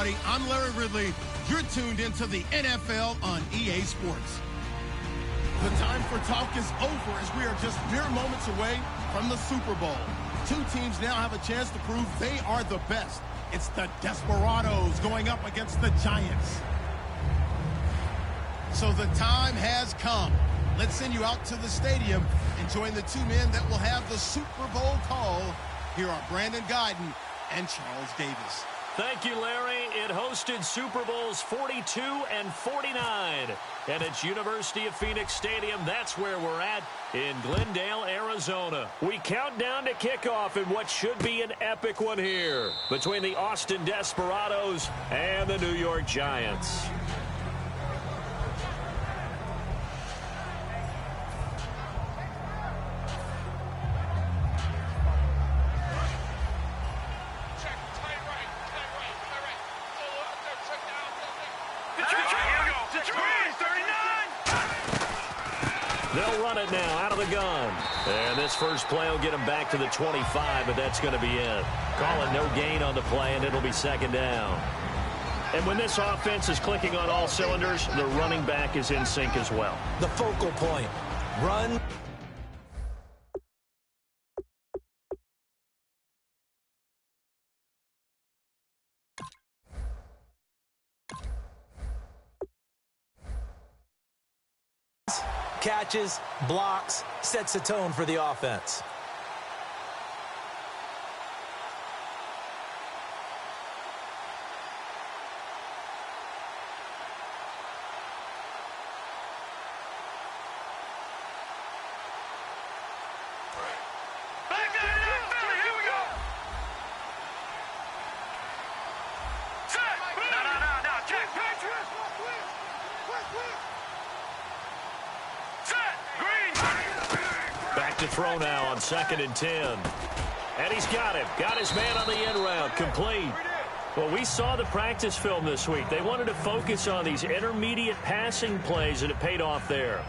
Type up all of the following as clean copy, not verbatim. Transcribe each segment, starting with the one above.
everybody. I'm Larry Ridley. You're tuned into the NFL on EA Sports. The time for talk is over as we are just mere moments away from the Super Bowl. Two teams now have a chance to prove they are the best. It's the Desperados going up against the Giants. So the time has come. Let's send you out to the stadium and join the two men that will have the Super Bowl call. Here are Brandon Guyton and Charles Davis. Thank you, Larry. It hosted Super Bowls 42 and 49. And it's University of Phoenix Stadium. That's where we're at in Glendale, Arizona. We count down to kickoff in what should be an epic one here between the Austin Desperados and the New York Giants. They'll run it now out of the gun. And this first play will get them back to the 25, but that's going to be it. Calling no gain on the play, and it'll be second down. And when this offense is clicking on all cylinders, the running back is in sync as well. The focal point. Run. Catches, blocks, sets the tone for the offense. Throw now on 2nd and 10. And he's got him. Got his man on the end route. Complete. Well, we saw the practice film this week. They wanted to focus on these intermediate passing plays, and it paid off there.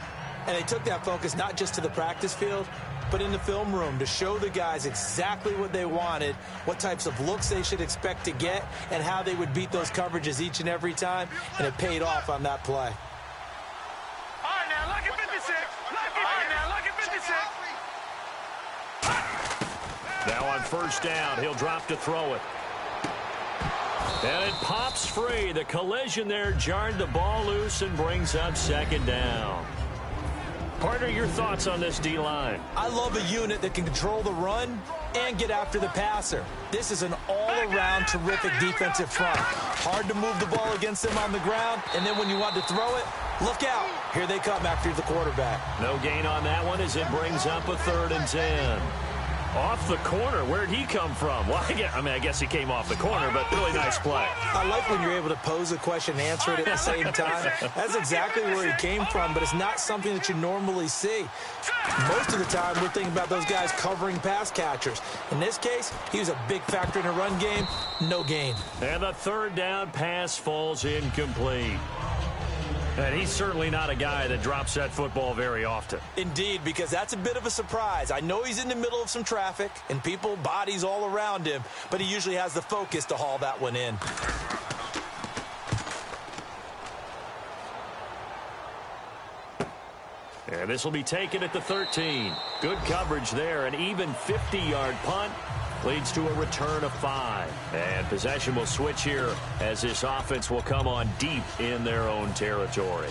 And they took that focus not just to the practice field, but in the film room to show the guys exactly what they wanted, what types of looks they should expect to get, and how they would beat those coverages each and every time. And it paid off on that play. All right, now, look at 56. Look at 56. Now on first down, he'll drop to throw it. And it pops free. The collision there jarred the ball loose and brings up second down. Partner, your thoughts on this D-line? I love a unit that can control the run and get after the passer. This is an all-around terrific defensive front. Hard to move the ball against them on the ground, and then when you want to throw it, look out. Here they come after the quarterback. No gain on that one as it brings up a 3rd and 10. Off the corner. Where'd he come from? Well, I guess he came off the corner, but really nice play. I like when you're able to pose a question and answer it at the same time. That's exactly where he came from, but it's not something that you normally see. Most of the time, we're thinking about those guys covering pass catchers. In this case, he was a big factor in the run game. No gain. And the 3rd down pass falls incomplete. And he's certainly not a guy that drops that football very often. Indeed, because that's a bit of a surprise. I know he's in the middle of some traffic and people, bodies all around him, but he usually has the focus to haul that one in. And this will be taken at the 13. Good coverage there. An even 50-yard punt leads to a return of 5. And possession will switch here as this offense will come on deep in their own territory.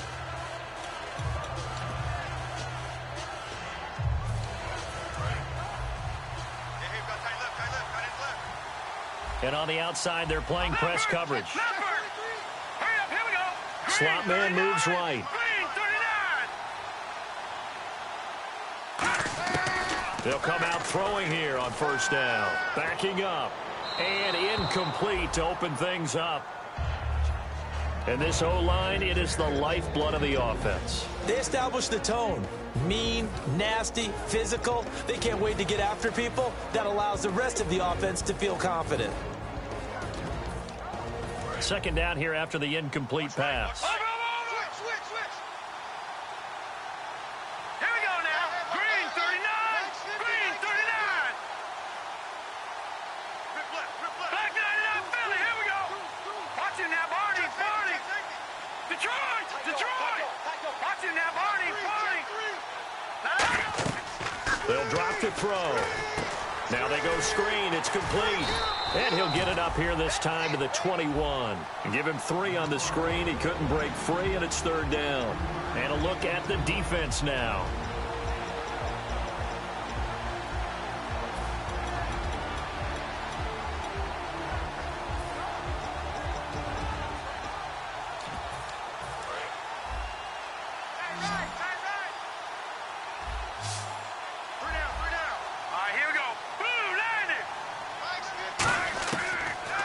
And on the outside, they're playing press coverage. Slot man moves right. They'll come out throwing here on first down. Backing up. And incomplete to open things up. And this O-line, it is the lifeblood of the offense. They establish the tone. Mean, nasty, physical. They can't wait to get after people. That allows the rest of the offense to feel confident. Second down here after the incomplete pass. to throw. Now they go screen. It's complete. And he'll get it up here this time to the 21. Give him 3 on the screen. He couldn't break free, and it's 3rd down. And a look at the defense now.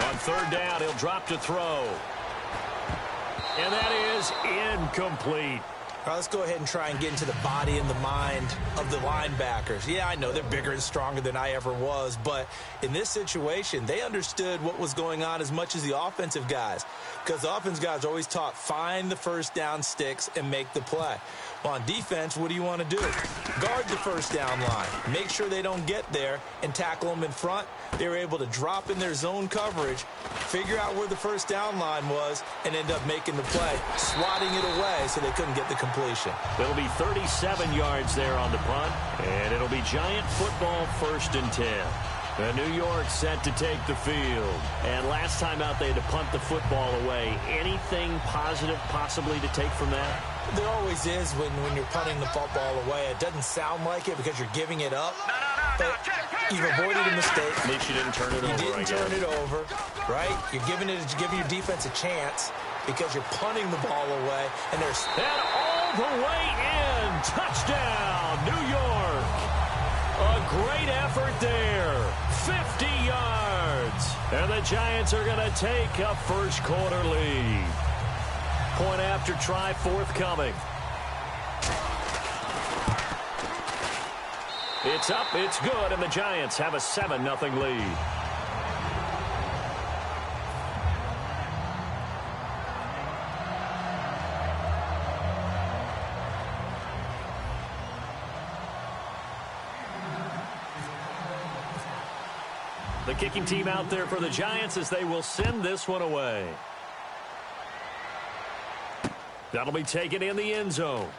On 3rd down, he'll drop to throw. And that is incomplete. All right, let's go ahead and try and get into the body and the mind of the linebackers. Yeah, I know they're bigger and stronger than I ever was, but in this situation, they understood what was going on as much as the offensive guys, because the offensive guys are always taught, find the first down sticks and make the play. Well, on defense, what do you want to do? Guard the first down line. Make sure they don't get there and tackle them in front. They were able to drop in their zone coverage, figure out where the first down line was, and end up making the play, swatting it away so they couldn't get the completion. It'll be 37 yards there on the punt, and it'll be Giant football 1st and 10. And New York set to take the field. And last time out, they had to punt the football away. Anything positive possibly to take from that? There always is when you're punting the football away. It doesn't sound like it because you're giving it up. But you've avoided a mistake. At least you didn't turn it over. You didn't turn it over, right? You're giving your defense a chance because you're punting the ball away. And all the way in. Touchdown, New York. A great effort there. 50 yards. And the Giants are going to take a first quarter lead. Point after try forthcoming. It's up, it's good, and the Giants have a 7-0 lead. The kicking team out there for the Giants as they will send this one away. That'll be taken in the end zone.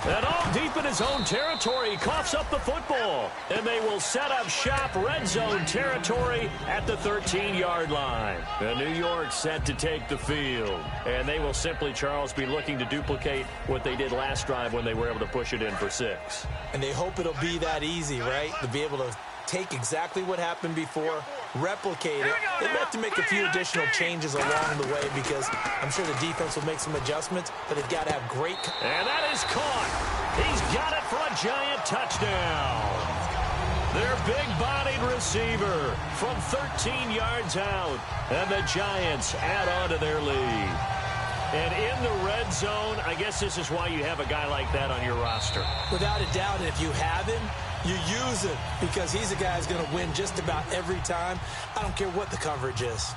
And all deep in his own territory, he coughs up the football. And they will set up shop, red zone territory at the 13-yard line. And New York set to take the field. And they will simply, Charles, be looking to duplicate what they did last drive when they were able to push it in for 6. And they hope it'll be that easy, right? To be able to take exactly what happened before, replicate it. They have to make a few additional changes along the way because I'm sure the defense will make some adjustments, but they've got to have great... And that is caught. He's got it for a Giant touchdown. Their big-bodied receiver from 13 yards out. And the Giants add on to their lead. And in the red zone, I guess this is why you have a guy like that on your roster. Without a doubt, and if you have him, you use him because he's a guy who's going to win just about every time. I don't care what the coverage is.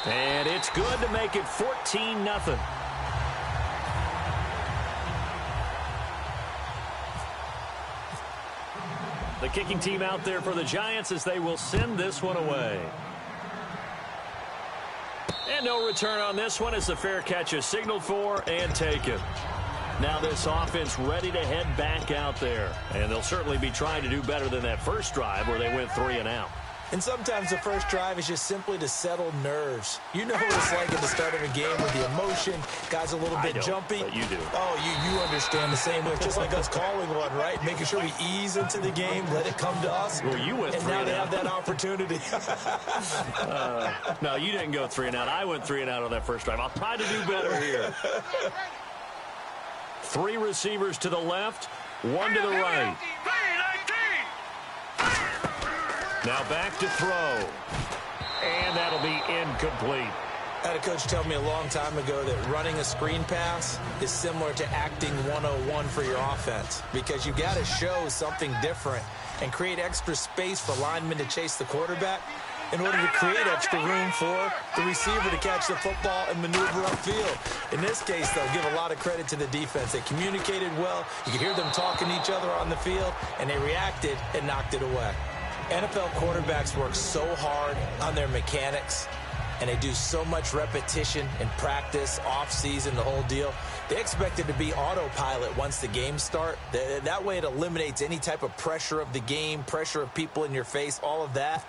And it's good to make it 14-0. The kicking team out there for the Giants as they will send this one away. And no return on this one as the fair catch is signaled for and taken. Now this offense ready to head back out there. And they'll certainly be trying to do better than that first drive where they went 3 and out. And sometimes the first drive is just simply to settle nerves. You know what it's like at the start of a game with the emotion. Guys a little bit jumpy. But you do. Oh, you understand the same way. It's just like us calling one, right? Making sure we ease into the game, let it come to us. Well, you went 3 and out. And now they have that opportunity. No, you didn't go 3 and out. I went 3 and out on that first drive. I'll try to do better here. 3 receivers to the left, 1 to the right. Now back to throw. And that'll be incomplete. I had a coach tell me a long time ago that running a screen pass is similar to acting 101 for your offense because you got to show something different and create extra space for linemen to chase the quarterback in order to create extra room for the receiver to catch the football and maneuver upfield. In this case, they'll give a lot of credit to the defense. They communicated well. You could hear them talking to each other on the field, and they reacted and knocked it away. NFL quarterbacks work so hard on their mechanics, and they do so much repetition and practice, off-season, the whole deal, They expect it to be autopilot once the games start. That way it eliminates any type of pressure of the game, pressure of people in your face, all of that.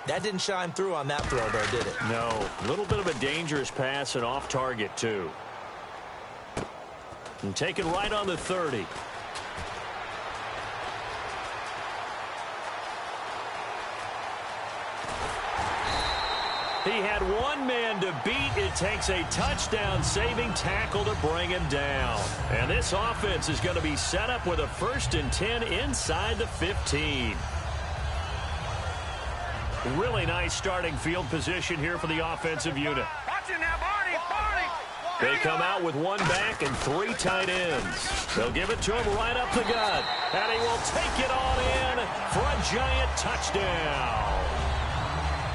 That didn't shine through on that throw, though, did it? No. A little bit of a dangerous pass and off target, too. And taken right on the 30. He had one man to beat. It takes a touchdown-saving tackle to bring him down. And this offense is going to be set up with a 1st and 10 inside the 15. Really nice starting field position here for the offensive unit. Watch it now, Barney, Barney. They come out with 1 back and 3 tight ends. They'll give it to him right up the gut. And he will take it on in for a giant touchdown.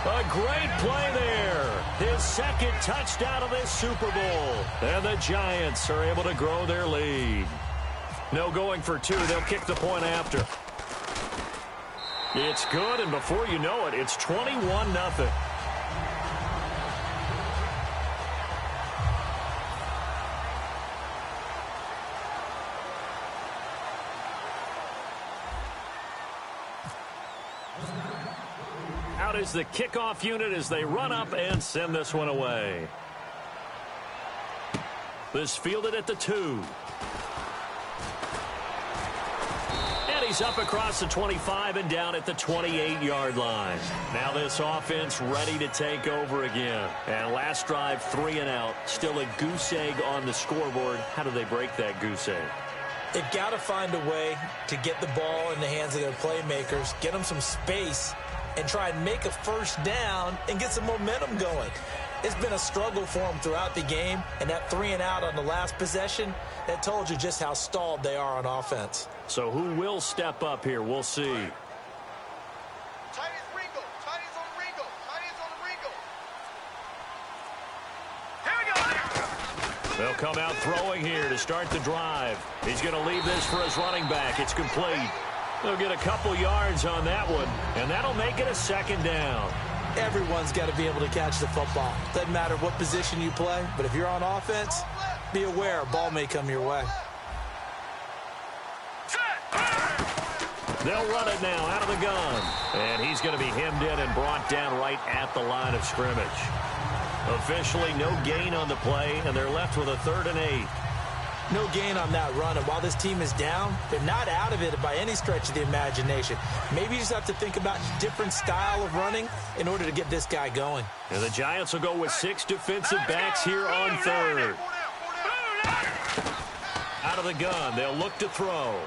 A great play there. His 2nd touchdown of this Super Bowl. And the Giants are able to grow their lead. No going for 2. They'll kick the point after. It's good, and before you know it, it's 21-0. Out is the kickoff unit as they run up and send this one away. This fielded at the 2. He's up across the 25 and down at the 28-yard line. Now this offense ready to take over again. And last drive, 3 and out. Still a goose egg on the scoreboard. How do they break that goose egg? They've got to find a way to get the ball in the hands of their playmakers, get them some space, and try and make a 1st down and get some momentum going. It's been a struggle for them throughout the game, and that 3 and out on the last possession, that told you just how stalled they are on offense. So who will step up here? We'll see. Tight ends Ringo. Tight ends on Ringo. Tight ends on Ringo. Here we go. They'll come out throwing here to start the drive. He's going to leave this for his running back. It's complete. They'll get a couple yards on that one, and that'll make it a 2nd down. Everyone's got to be able to catch the football. Doesn't matter what position you play, but if you're on offense, be aware a ball may come your way. They'll run it now out of the gun. And he's going to be hemmed in and brought down right at the line of scrimmage. Officially no gain on the play, and they're left with a 3rd and 8. No gain on that run, and while this team is down, they're not out of it by any stretch of the imagination. Maybe you just have to think about a different style of running in order to get this guy going. And the Giants will go with 6 defensive backs here on 3rd. Out of the gun, they'll look to throw.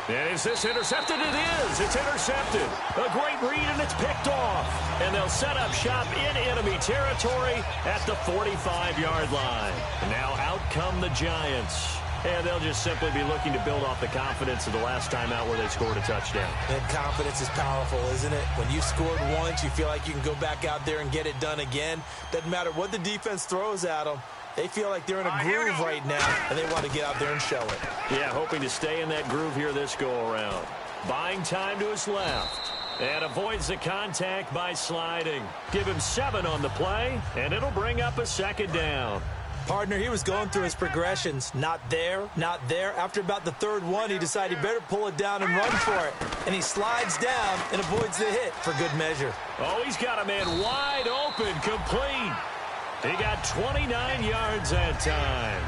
And is this intercepted? It is. It's intercepted. A great read, and it's picked off. And they'll set up shop in enemy territory at the 45-yard line. Now out come the Giants. And they'll just simply be looking to build off the confidence of the last time out where they scored a touchdown. And confidence is powerful, isn't it? When you scored once, you feel like you can go back out there and get it done again. Doesn't matter what the defense throws at them. They feel like they're in a groove right now, and they want to get out there and show it. Yeah, hoping to stay in that groove here this go-around. Buying time to his left. And avoids the contact by sliding. Give him 7 on the play, and it'll bring up a 2nd down. Partner, he was going through his progressions. Not there, not there. After about the 3rd one, he decided he better pull it down and run for it. And he slides down and avoids the hit for good measure. Oh, he's got a man wide open, complete. He got 29 yards that time.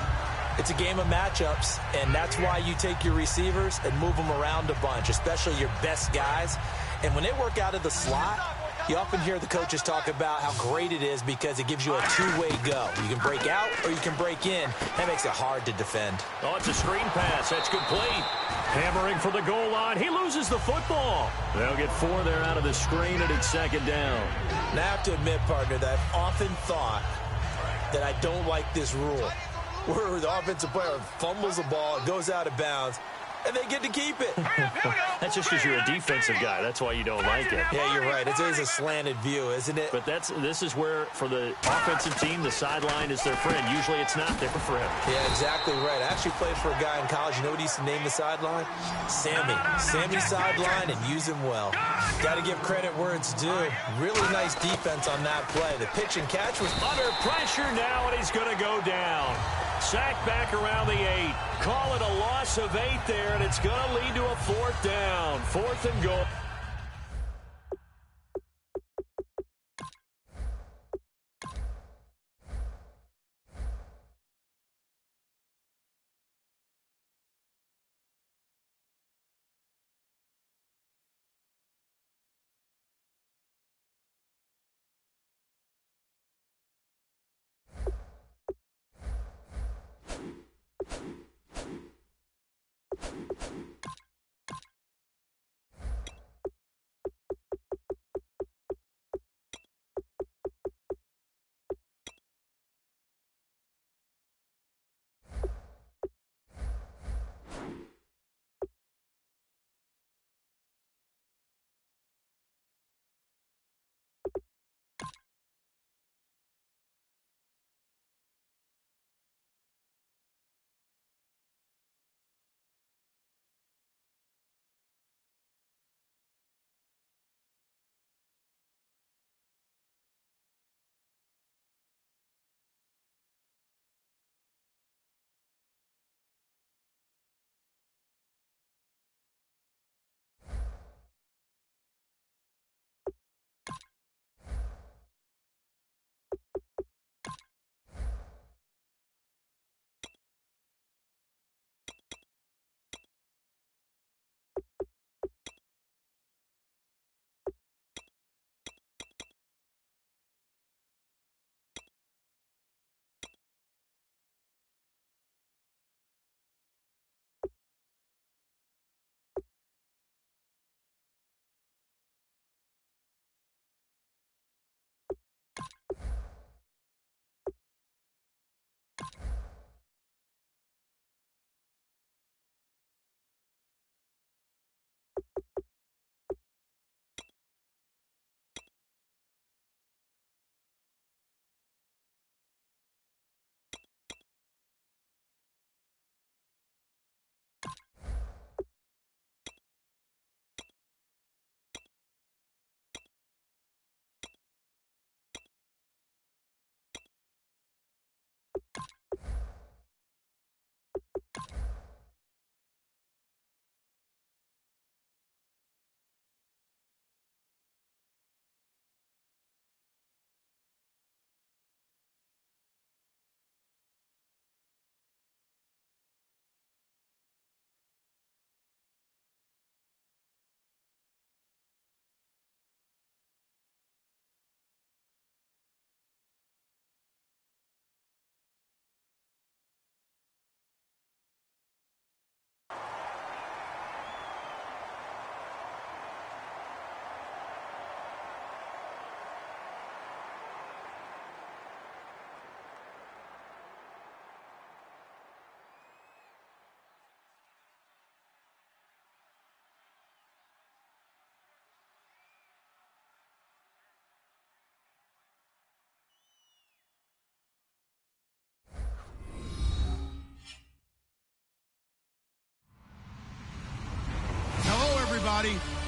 It's a game of matchups, and that's why you take your receivers and move them around a bunch, especially your best guys. And when they work out of the slot, you often hear the coaches talk about how great it is because it gives you a 2-way go. You can break out or you can break in. That makes it hard to defend. Oh, it's a screen pass. That's complete. Hammering for the goal line. He loses the football. They'll get 4 there out of the screen, and it's 2nd down. Now, I have to admit, partner, that I've often thought that I don't like this rule, where the offensive player fumbles the ball, it goes out of bounds, and they get to keep it. That's just because you're a defensive guy. That's why you don't like it. Yeah, you're right. It's always a slanted view, isn't it? But this is where, for the offensive team, the sideline is their friend. Usually it's not their friend. Yeah, exactly right. I actually played for a guy in college. You know what he used to name the sideline? Sammy. Sammy sideline, and use him well. Got to give credit where it's due. Really nice defense on that play. The pitch and catch was under pressure now, and he's going to go down. Sack back around the 8. Call it a loss of 8 there, and it's going to lead to a 4th down. 4th and goal.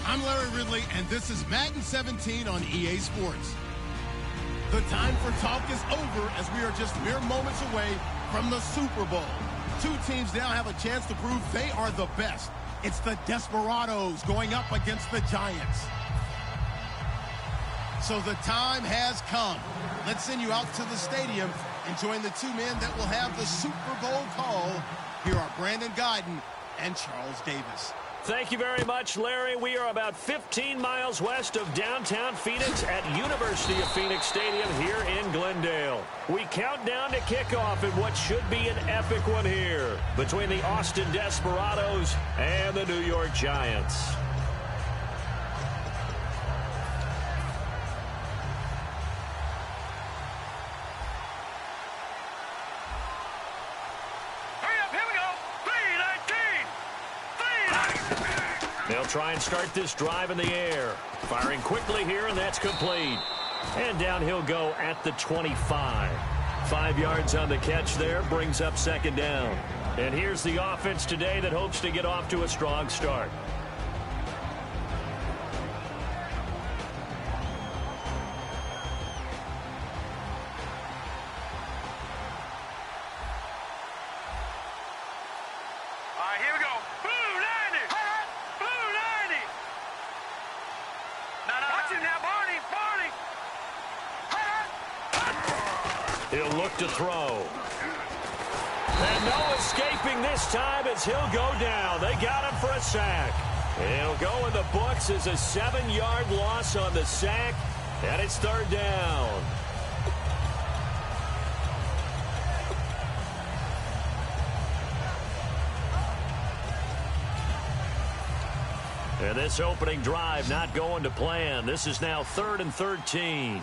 I'm Larry Ridley, and this is Madden 17 on EA Sports. The time for talk is over as we are just mere moments away from the Super Bowl. Two teams now have a chance to prove they are the best. It's the Desperados going up against the Giants. So the time has come. Let's send you out to the stadium and join the two men that will have the Super Bowl call. Here are Brandon Guyton and Charles Davis. Thank you very much, Larry. We are about 15 miles west of downtown Phoenix at University of Phoenix Stadium here in Glendale. We count down to kickoff in what should be an epic one here between the Austin Desperados and the New York Giants. They'll try and start this drive in the air. Firing quickly here, and that's complete. And down he'll go at the 25. 5 yards on the catch there, brings up second down. And here's the offense today that hopes to get off to a strong start. here we go. Blue 90. Blue 90. Watch him now, Barney. He'll look to throw. And no escaping this time as he'll go down. They got him for a sack. It'll go in the books as a 7-yard loss on the sack, and it's third down. And this opening drive not going to plan. This is now 3rd and 13.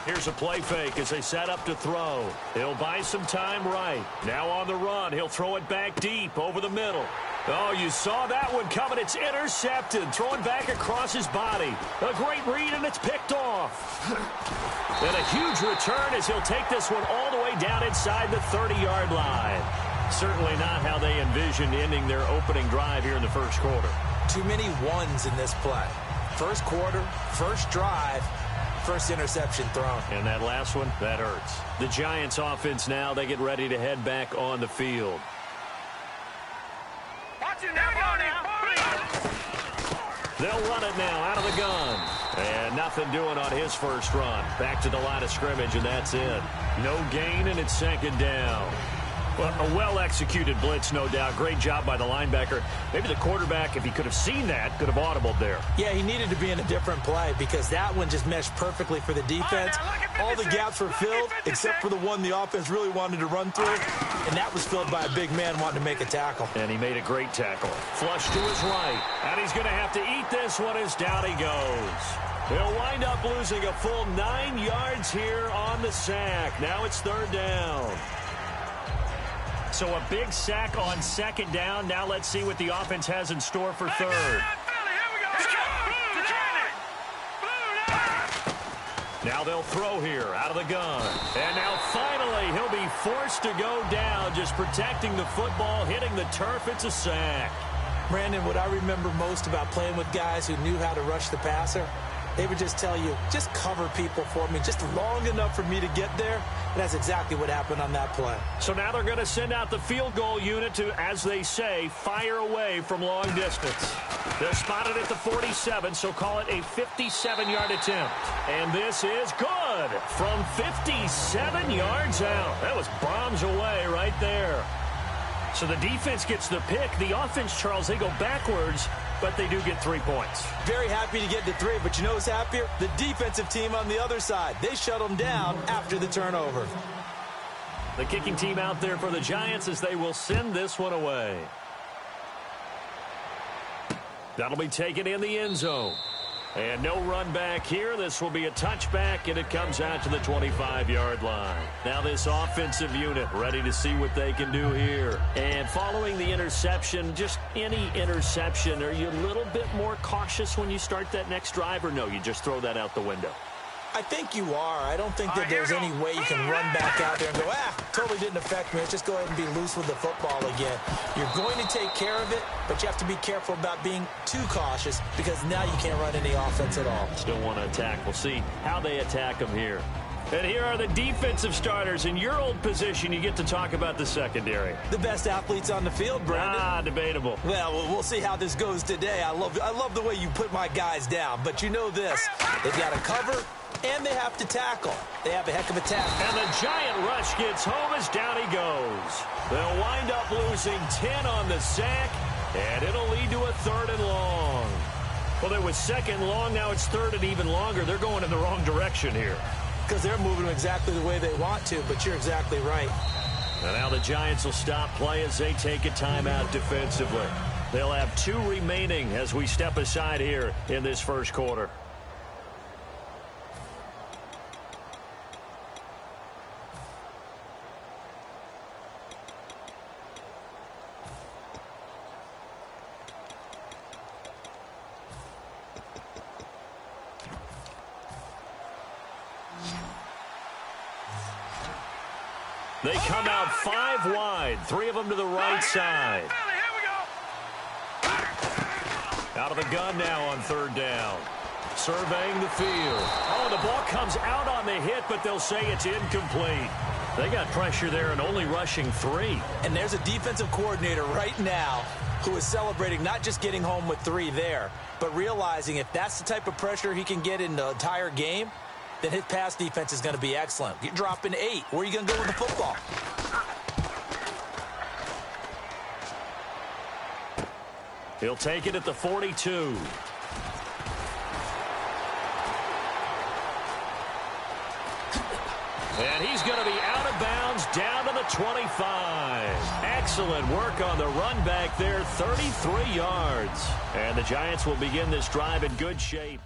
Here's a play fake as they set up to throw. He'll buy some time right. Now on the run, he'll throw it back deep over the middle. Oh, you saw that one coming. It's intercepted. Throwing back across his body. A great read, and it's picked off. And a huge return as he'll take this one all the way down inside the 30-yard line. Certainly not how they envisioned ending their opening drive here in the first quarter. Too many ones in this play. First quarter, first drive, first interception thrown. And that last one, that hurts. The Giants offense now, they get ready to head back on the field. Watch it now, Barney. They'll run it now out of the gun. And nothing doing on his first run. Back to the line of scrimmage, and that's it. No gain, and it's second down. Well, a well-executed blitz, no doubt. Great job by the linebacker. Maybe the quarterback, if he could have seen that, could have audibled there. Yeah, he needed to be in a different play because that one just meshed perfectly for the defense. All the gaps were filled except for the one the offense really wanted to run through, and that was filled by a big man wanting to make a tackle. And he made a great tackle. Flush to his right, and he's going to have to eat this one as down he goes. He'll wind up losing a full 9 yards here on the sack. Now it's third down. So a big sack on second down. Now let's see what the offense has in store for third. Now they'll throw here out of the gun. And now finally he'll be forced to go down, just protecting the football, hitting the turf. It's a sack. Brandon, what I remember most about playing with guys who knew how to rush the passer, they would just tell you, just cover people for me, just long enough for me to get there. And that's exactly what happened on that play. So now they're going to send out the field goal unit to, as they say, fire away from long distance. They're spotted at the 47, so call it a 57-yard attempt. And this is good from 57 yards out. That was bombs away right there. So the defense gets the pick. The offense, Charles, they go backwards, but they do get 3 points. Very happy to get to 3, but you know who's happier? The defensive team on the other side. They shut them down after the turnover. The kicking team out there for the Giants as they will send this one away. That'll be taken in the end zone. And no run back here. This will be a touchback, and it comes out to the 25-yard line. Now this offensive unit ready to see what they can do here. And following the interception, just any interception, are you a little bit more cautious when you start that next drive, or no, you just throw that out the window? I think you are. I don't think that there's any way you can run back out there and go, totally didn't affect me. Let's just go ahead and be loose with the football again. You're going to take care of it, but you have to be careful about being too cautious because now you can't run any offense at all. Still want to attack. We'll see how they attack them here. And here are the defensive starters. In your old position, you get to talk about the secondary. The best athletes on the field, Brandon. Debatable. Well, we'll see how this goes today. I love the way you put my guys down. But you know this. They've got to cover, and they have to tackle. They have a heck of a tackle. And the giant rush gets home as down he goes. They'll wind up losing 10 on the sack, and it'll lead to a 3rd and long. Well, there was 2nd long. Now it's 3rd and even longer. They're going in the wrong direction here. Because they're moving exactly the way they want to, but you're exactly right. And now the Giants will stop play as they take a timeout defensively. They'll have 2 remaining as we step aside here in this first quarter. They come out 5 wide, 3 of them to the right side. Out of the gun now on 3rd down. surveying the field. Oh, the ball comes out on the hit, but they'll say it's incomplete. They got pressure there and only rushing 3. And there's a defensive coordinator right now who is celebrating not just getting home with 3 there, but realizing if that's the type of pressure he can get in the entire game, then his pass defense is going to be excellent. You're dropping 8. Where are you going to go with the football? He'll take it at the 42. And he's going to be out of bounds down to the 25. Excellent work on the run back there, 33 yards. And the Giants will begin this drive in good shape.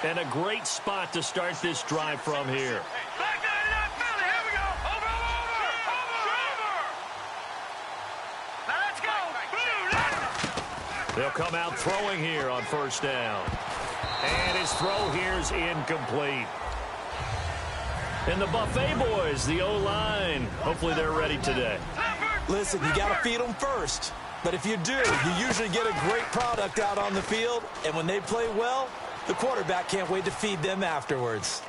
And a great spot to start this drive from here. Back to that Philly. Here we go. Over. Now let's go. Blue, They'll come out throwing here on first down. And his throw here is incomplete. And the Buffet boys, the O-line, hopefully they're ready today. Listen, you got to feed them first. But if you do, you usually get a great product out on the field. And when they play well, the quarterback can't wait to feed them afterwards.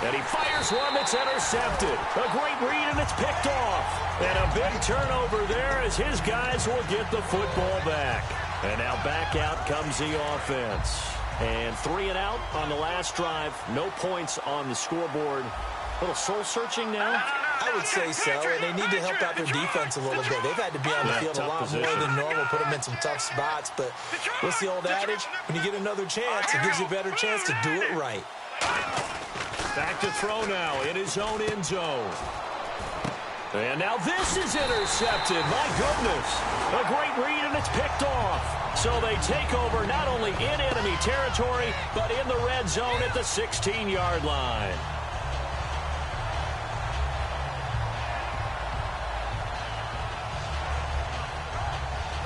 And he fires one that's intercepted. A great read, and it's picked off. And a big turnover there as his guys will get the football back. And now back out comes the offense. And 3 and out on the last drive. No points on the scoreboard. A little soul-searching now? I would say so, and they need to help out their defense a little bit. They've had to be on the field a lot more than normal, put them in some tough spots. But what's the old adage? When you get another chance, it gives you a better chance to do it right. Back to throw now in his own end zone. And now this is intercepted. My goodness. A great read, and it's picked off. So they take over not only in enemy territory, but in the red zone at the 16-yard line.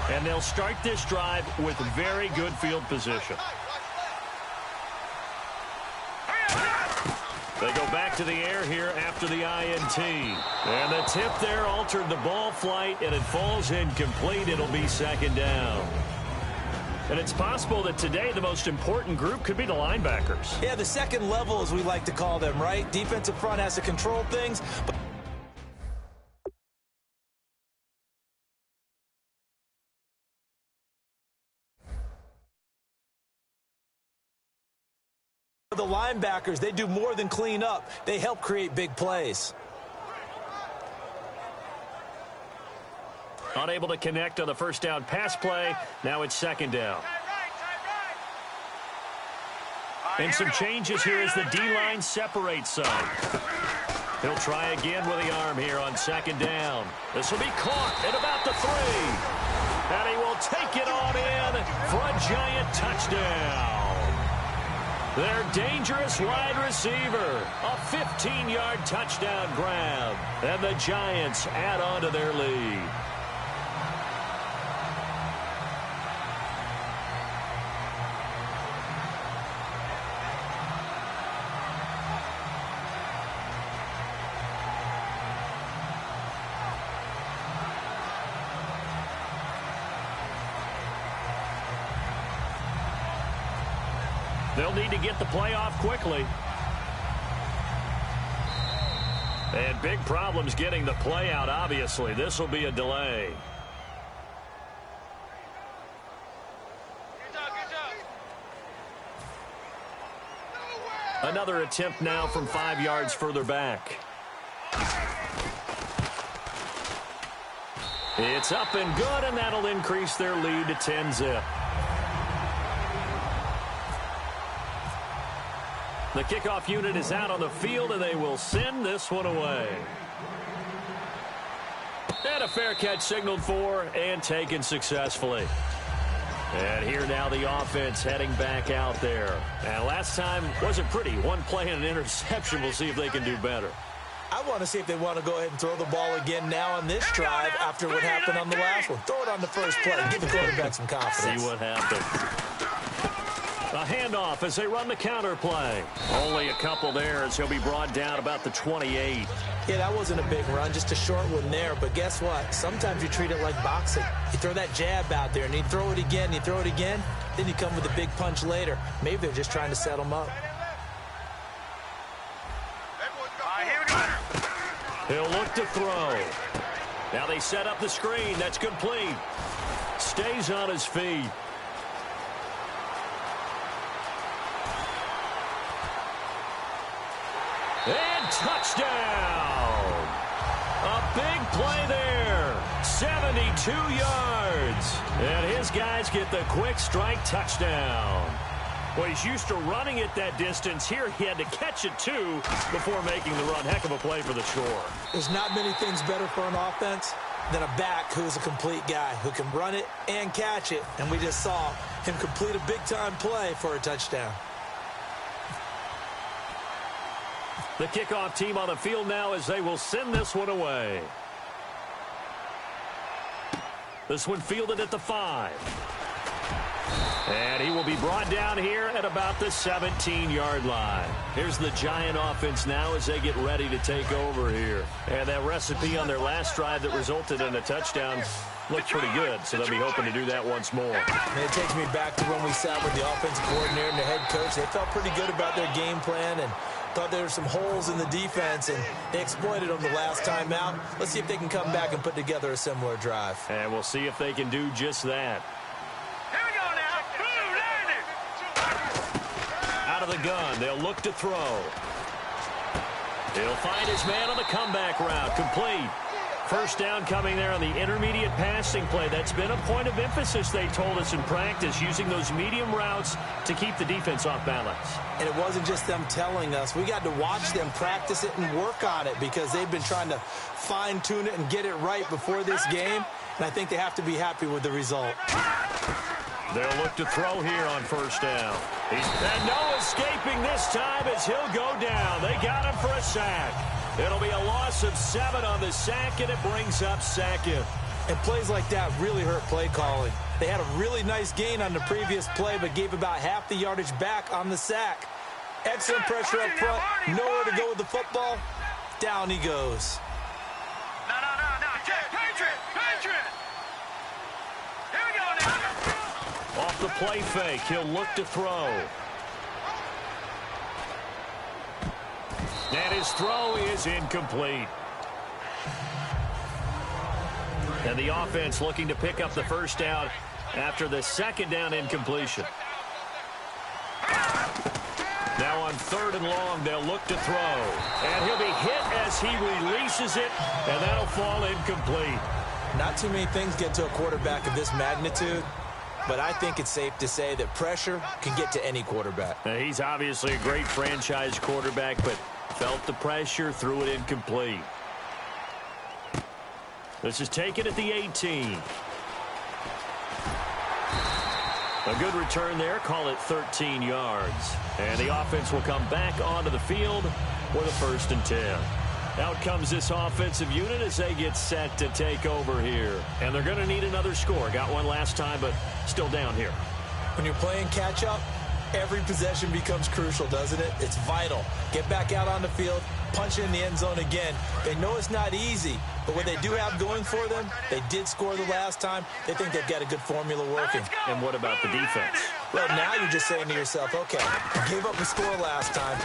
And they'll start this drive with very good field position. They go back to the air here after the INT. And the tip there altered the ball flight, and it falls incomplete. It'll be second down. And it's possible that today the most important group could be the linebackers. Yeah, the second level, as we like to call them, right? Defensive front has to control things. But the linebackers, they do more than clean up. They help create big plays. Unable to connect on the first down pass play. Now it's second down. And some changes here as the D-line separates some. He'll try again with the arm here on second down. This will be caught at about the 3. And he will take it on in for a giant touchdown. Their dangerous wide receiver. A 15-yard touchdown grab. And the Giants add on to their lead. They'll need to get the play off quickly. And big problems getting the play out, obviously. This will be a delay. Another attempt now from 5 yards further back. It's up and good, and that'll increase their lead to 10-zip. The kickoff unit is out on the field, and they will send this one away. And a fair catch signaled for and taken successfully. And here now the offense heading back out there. And last time wasn't pretty. One play and an interception. We'll see if they can do better. I want to see if they want to go ahead and throw the ball again now on this drive after what happened on the last one. Throw it on the first play. Give the quarterback some confidence. See what happens. A handoff as they run the counter play. Only a couple there as he'll be brought down about the 28. Yeah, that wasn't a big run, just a short one there. But guess what? Sometimes you treat it like boxing. You throw that jab out there, and you throw it again, you throw it again, then you come with a big punch later. Maybe they're just trying to set them up. He'll look to throw. Now they set up the screen. That's complete. Stays on his feet. And touchdown. A big play there. 72 yards. And his guys get the quick strike touchdown. Well, he's used to running it that distance. Here he had to catch it, too, before making the run. Heck of a play for the score. There's not many things better for an offense than a back who's a complete guy who can run it and catch it. And we just saw him complete a big-time play for a touchdown. The kickoff team on the field now as they will send this one away. This one fielded at the 5. And he will be brought down here at about the 17-yard line. Here's the Giant offense now as they get ready to take over here. And that recipe on their last drive that resulted in a touchdown looked pretty good, so they'll be hoping to do that once more. And it takes me back to when we sat with the offensive coordinator and the head coach. They felt pretty good about their game plan and thought there were some holes in the defense, and they exploited them the last time out. Let's see if they can come back and put together a similar drive. And we'll see if they can do just that. Here we go now. Out of the gun, they'll look to throw. He'll find his man on the comeback route, complete. First down coming there on the intermediate passing play. That's been a point of emphasis, they told us in practice, using those medium routes to keep the defense off balance. And it wasn't just them telling us. We got to watch them practice it and work on it because they've been trying to fine-tune it and get it right before this game. And I think they have to be happy with the result. They'll look to throw here on first down. And no escaping this time as he'll go down. They got him for a sack. It'll be a loss of 7 on the sack, and it brings up second. And plays like that really hurt play calling. They had a really nice gain on the previous play, but gave about half the yardage back on the sack. Excellent pressure up front. Nowhere to go with the football. Down he goes. No. Patriot. Here we go now. Off the play fake, he'll look to throw. And his throw is incomplete. And the offense looking to pick up the first down after the second down incompletion. Now on 3rd and long, they'll look to throw. And he'll be hit as he releases it, and that'll fall incomplete. Not too many things get to a quarterback of this magnitude, but I think it's safe to say that pressure can get to any quarterback. Now, he's obviously a great franchise quarterback, but felt the pressure, threw it incomplete. This is taken at the 18. A good return there, call it 13 yards. And the offense will come back onto the field with a 1st and 10. Out comes this offensive unit as they get set to take over here. And they're going to need another score. Got one last time, but still down here. When you're playing catch-up, Every possession becomes crucial, doesn't it? It's vital. Get back out on the field, punch it in the end zone again. They know it's not easy, but what they do have going for them, they did score the last time. They think they've got a good formula working. And what about the defense? Well, now you're just saying to yourself, okay, gave up a score last time.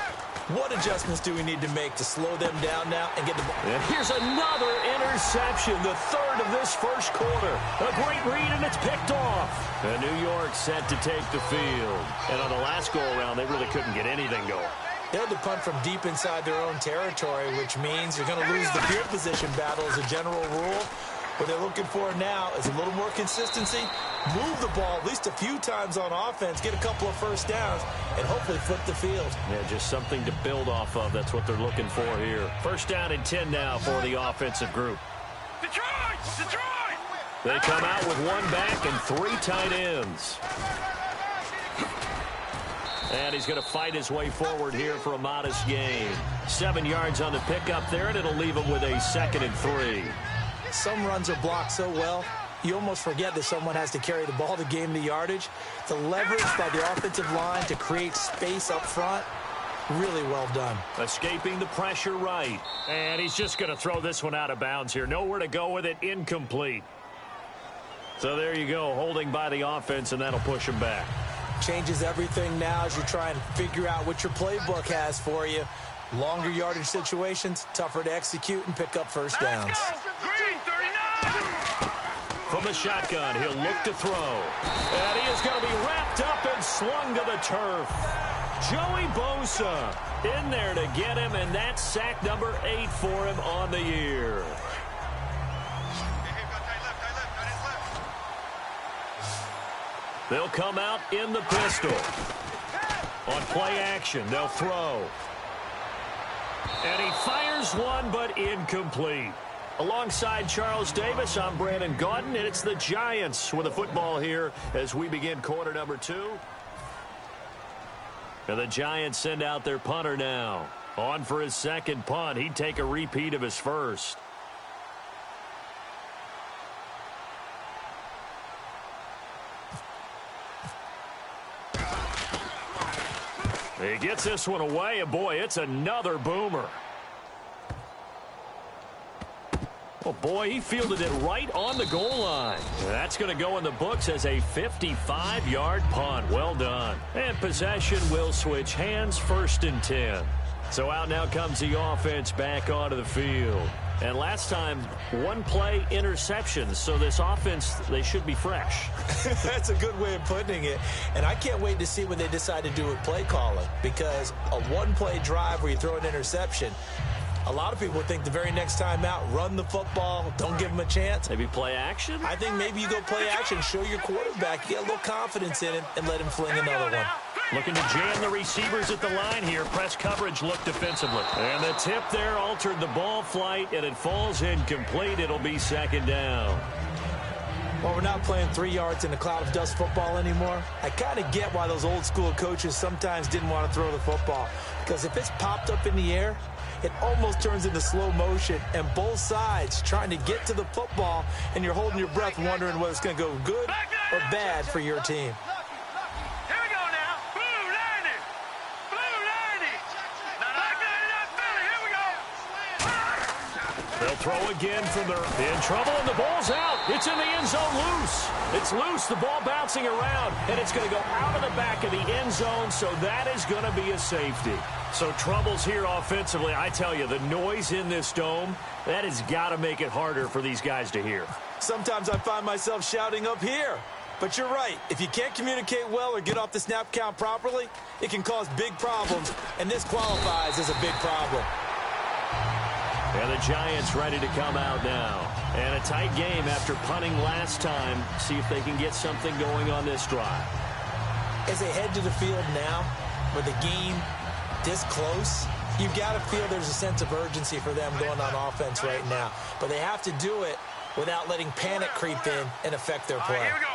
What adjustments do we need to make to slow them down now and get the ball? And here's another interception, the third of this first quarter. A great read, and it's picked off. And New York set to take the field. And on the last go-around, they really couldn't get anything going. They had to punt from deep inside their own territory, which means you're going to lose the field position battle as a general rule. What they're looking for now is a little more consistency, move the ball at least a few times on offense, get a couple of first downs, and hopefully flip the field. Yeah, just something to build off of. That's what they're looking for here. First down and 10 now for the offensive group. Detroit! Detroit! They come out with one back and 3 tight ends. And he's going to fight his way forward here for a modest gain. 7 yards on the pickup there, and it'll leave him with a 2nd and 3. Some runs are blocked so well, you almost forget that someone has to carry the ball to gain the yardage. The leverage by the offensive line to create space up front, really well done. Escaping the pressure right. And he's just going to throw this one out of bounds here. Nowhere to go with it, incomplete. So there you go, holding by the offense, and that'll push him back. Changes everything now as you try and figure out what your playbook has for you. Longer yardage situations, tougher to execute and pick up first downs. Green 39! From the shotgun, he'll look to throw. And he is going to be wrapped up and slung to the turf. Joey Bosa in there to get him, and that's sack number 8 for him on the year. They'll come out in the pistol. On play action, they'll throw. And he fires one, but incomplete. Alongside Charles Davis, I'm Brandon Gaudin, and it's the Giants with the football here as we begin quarter number 2. And the Giants send out their punter now. On for his second punt. He'd take a repeat of his first. He gets this one away, and boy, it's another boomer. Oh, boy, he fielded it right on the goal line. That's going to go in the books as a 55-yard punt. Well done. And possession will switch hands, 1st and 10. So out now comes the offense back onto the field. And last time, 1 play interceptions. So this offense, they should be fresh. That's a good way of putting it. And I can't wait to see what they decide to do with play calling. Because a 1-play drive where you throw an interception, a lot of people think the very next time out, run the football, don't give them a chance. Maybe play action? I think maybe you go play action, show your quarterback, you get a little confidence in him, and let him fling another one. Looking to jam the receivers at the line here. Press coverage look defensively. And the tip there altered the ball flight, and it falls incomplete. It'll be 2nd down. Well, we're not playing 3 yards in a cloud of dust football anymore. I kind of get why those old school coaches sometimes didn't want to throw the football. Because if it's popped up in the air, it almost turns into slow motion, and both sides trying to get to the football, and you're holding your breath wondering whether it's going to go good or bad for your team. Here we go now. Blue 90. Blue 90. Now, back 99 Philly. Here we go. They'll throw again from their in trouble, and the ball's out. It's in the end zone loose. It's loose. The ball bouncing around, and it's going to go out of the back of the end zone, so that is going to be a safety. So troubles here offensively. I tell you, the noise in this dome, that has got to make it harder for these guys to hear. Sometimes I find myself shouting up here. But you're right. If you can't communicate well or get off the snap count properly, it can cause big problems, and this qualifies as a big problem. And the Giants ready to come out now. And a tight game after punting last time. See if they can get something going on this drive. As they head to the field now, with the game this close, you've got to feel there's a sense of urgency for them going on offense right now. But they have to do it without letting panic creep in and affect their play. Here we go.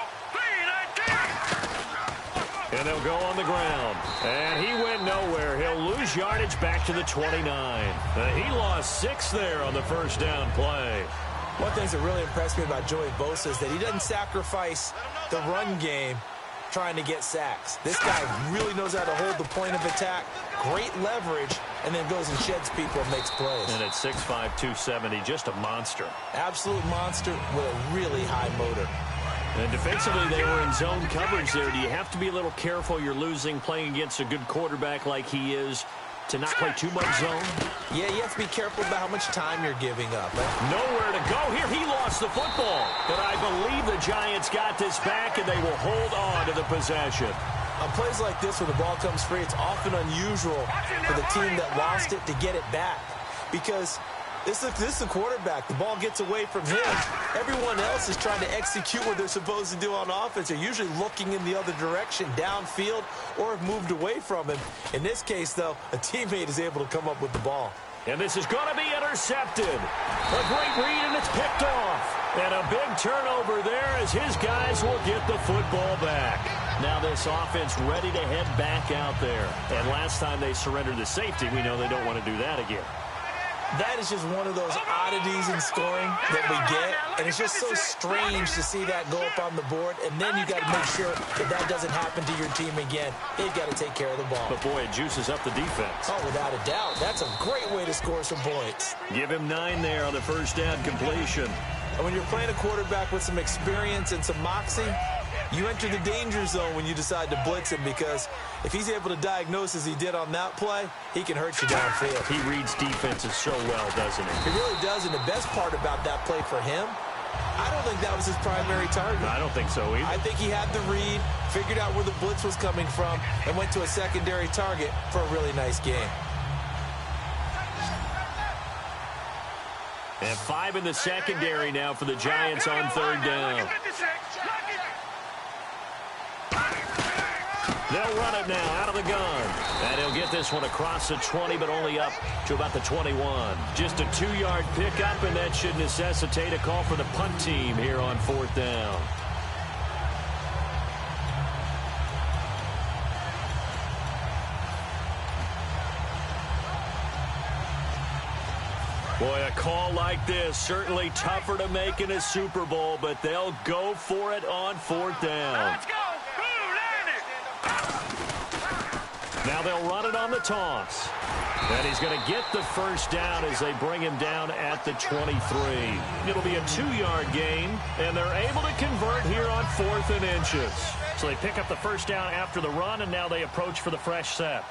3-19. And they'll go on the ground. And he went nowhere. He'll lose yardage back to the 29. He lost 6 there on the first down play. One thing that really impressed me about Joey Bosa is that he doesn't sacrifice the run game trying to get sacks. This guy really knows how to hold the point of attack, great leverage, and then goes and sheds people and makes plays. And at 6'5", 270, just a monster. Absolute monster with a really high motor. And defensively, they were in zone coverage there. Do you have to be a little careful you're losing playing against a good quarterback like he is to not play too much zone? Yeah, you have to be careful about how much time you're giving up. Nowhere to go here. He lost the football. But I believe the Giants got this back, and they will hold on to the possession. On plays like this where the ball comes free, it's often unusual for the team that lost it to get it back. Because this is the quarterback. The ball gets away from him. Everyone else is trying to execute what they're supposed to do on offense. They're usually looking in the other direction, downfield, or have moved away from him. In this case, though, a teammate is able to come up with the ball. And this is going to be intercepted. A great read, and it's picked off. And a big turnover there as his guys will get the football back. Now this offense ready to head back out there. And last time they surrendered the safety, we know they don't want to do that again. That is just one of those oddities in scoring that we get, and it's just so strange to see that go up on the board, and then you got to make sure that that doesn't happen to your team again. They've got to take care of the ball. But boy, it juices up the defense. Oh, without a doubt. That's a great way to score some points. Give him 9 there on the first down completion. And when you're playing a quarterback with some experience and some moxie, you enter the danger zone when you decide to blitz him, because if he's able to diagnose as he did on that play, he can hurt you downfield. He reads defenses so well, doesn't he? He really does, and the best part about that play for him, I don't think that was his primary target. I don't think so either. I think he had the read, figured out where the blitz was coming from, and went to a secondary target for a really nice game. And 5 in the secondary now for the Giants on third down. They'll run it now out of the gun. And he'll get this one across the 20, but only up to about the 21. Just a 2-yard pickup, and that should necessitate a call for the punt team here on fourth down. Boy, a call like this, certainly tougher to make in a Super Bowl, but they'll go for it on fourth down. Let's go. Now they'll run it on the toss. And he's going to get the first down as they bring him down at the 23. It'll be a 2-yard gain, and they're able to convert here on 4th and inches. So they pick up the first down after the run, and now they approach for the fresh set.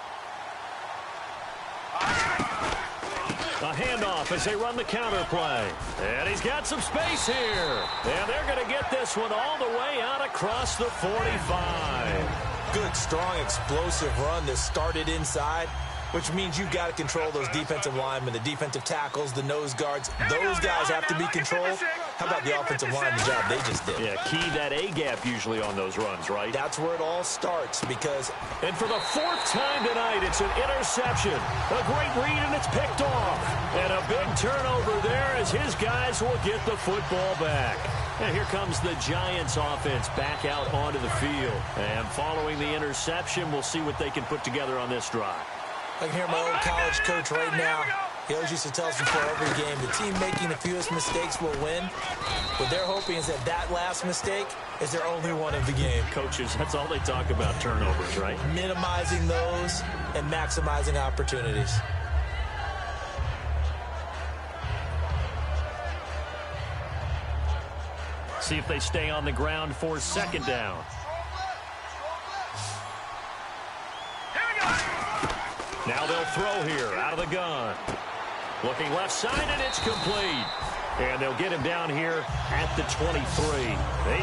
A handoff as they run the counter play. And he's got some space here. And they're going to get this one all the way out across the 45. Good, strong, explosive run that started inside, which means you've got to control those defensive linemen, the defensive tackles, the nose guards. Those guys have to be controlled. How about the offensive line, the job they just did? Yeah, key that A-gap usually on those runs, right? That's where it all starts, because... And for the 4th time tonight, it's an interception. A great read, and it's picked off. And a big turnover there as his guys will get the football back. And here comes the Giants offense back out onto the field. And following the interception, we'll see what they can put together on this drive. I can hear my old college coach right now. He always used to tell us before every game, the team making the fewest mistakes will win. What they're hoping is that that last mistake is their only one of the game. Coaches, that's all they talk about, turnovers, right? Minimizing those and maximizing opportunities. See if they stay on the ground for second down. Now they'll throw here out of the gun. Looking left side, and it's complete. And they'll get him down here at the 23.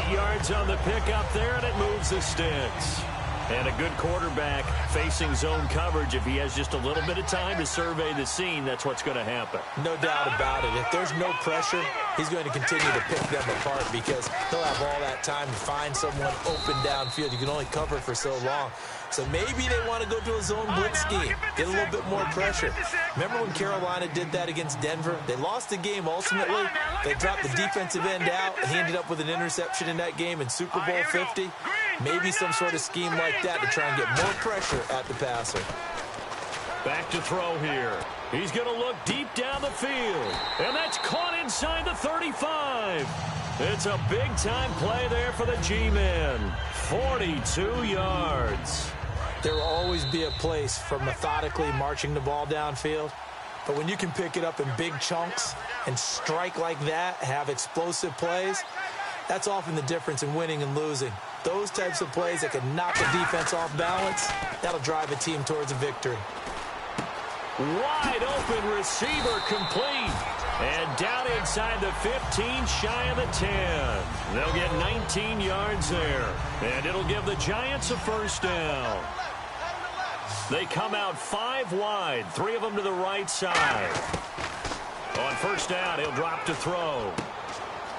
8 yards on the pickup there, and it moves the sticks. And a good quarterback facing zone coverage. If he has just a little bit of time to survey the scene, that's what's going to happen. No doubt about it. If there's no pressure, he's going to continue to pick them apart, because he'll have all that time to find someone open downfield. You can only cover for so long. So maybe they want to go to a zone blitz scheme, get a little bit more pressure. Remember when Carolina did that against Denver? They lost the game ultimately. They dropped the defensive end out, and he ended up with an interception in that game in Super Bowl 50. Maybe some sort of scheme like that to try and get more pressure at the passer. Back to throw here. He's going to look deep down the field. And that's caught inside the 35. It's a big-time play there for the G-men. 42 yards. There will always be a place for methodically marching the ball downfield. But when you can pick it up in big chunks and strike like that, have explosive plays, that's often the difference in winning and losing. Those types of plays that can knock a defense off balance, that'll drive a team towards a victory. Wide open receiver complete. And down inside the 15, shy of the 10. They'll get 19 yards there. And it'll give the Giants a first down. They come out 5 wide, 3 of them to the right side. On first down, he'll drop to throw.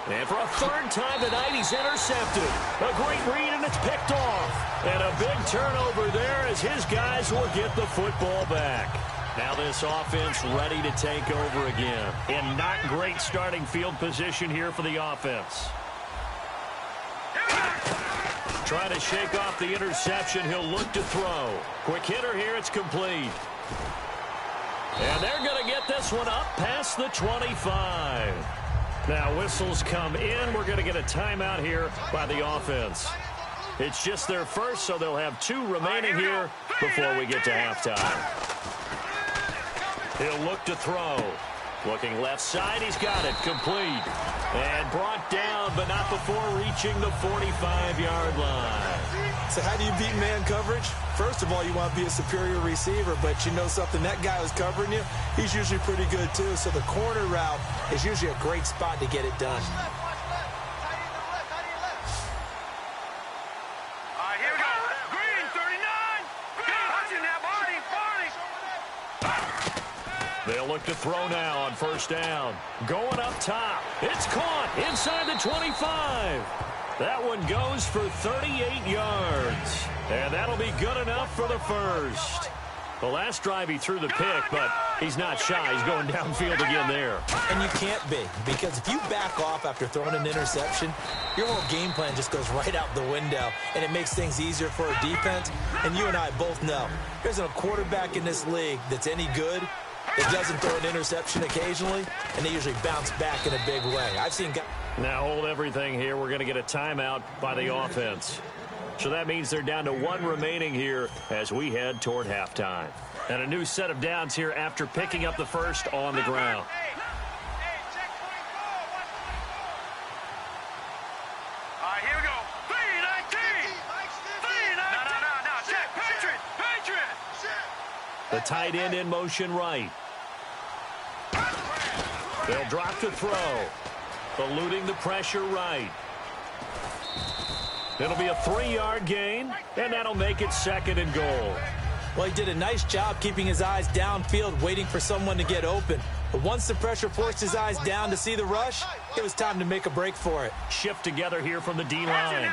And for a third time tonight, he's intercepted. A great read, and it's picked off. And a big turnover there as his guys will get the football back. Now this offense ready to take over again. In not great starting field position here for the offense. Trying to shake off the interception. He'll look to throw. Quick hitter here. It's complete. And they're going to get this one up past the 25. Now whistles come in. We're going to get a timeout here by the offense. It's just their first, so they'll have 2 remaining here before we get to halftime. He'll look to throw. Looking left side, he's got it. Complete. And brought down, but not before reaching the 45-yard line. So how do you beat man coverage? First of all, you want to be a superior receiver, but you know something, that guy who's covering you, he's usually pretty good too. So the corner route is usually a great spot to get it done. Here we go. Green, 39. Watching that body. They'll look to throw now on first down. Going up top. It's caught inside the 25. That one goes for 38 yards. And that'll be good enough for the first. The last drive he threw the pick, but he's not shy. He's going downfield again there. And you can't be, because if you back off after throwing an interception, your whole game plan just goes right out the window, and it makes things easier for a defense. And you and I both know, there's a quarterback in this league that's any good that doesn't throw an interception occasionally, and they usually bounce back in a big way. I've seen guys. Now hold everything here. We're going to get a timeout by the offense. So that means they're down to 1 remaining here as we head toward halftime. And a new set of downs here after picking up the first on the ground. Here we go. 3-19. No. Check. Patriot. The tight end in motion right. They'll drop to throw. Eluding the pressure right. It'll be a 3-yard gain, and that'll make it 2nd and goal. Well, he did a nice job keeping his eyes downfield, waiting for someone to get open. But once the pressure forced his eyes down to see the rush, it was time to make a break for it. Shift together here from the D-line.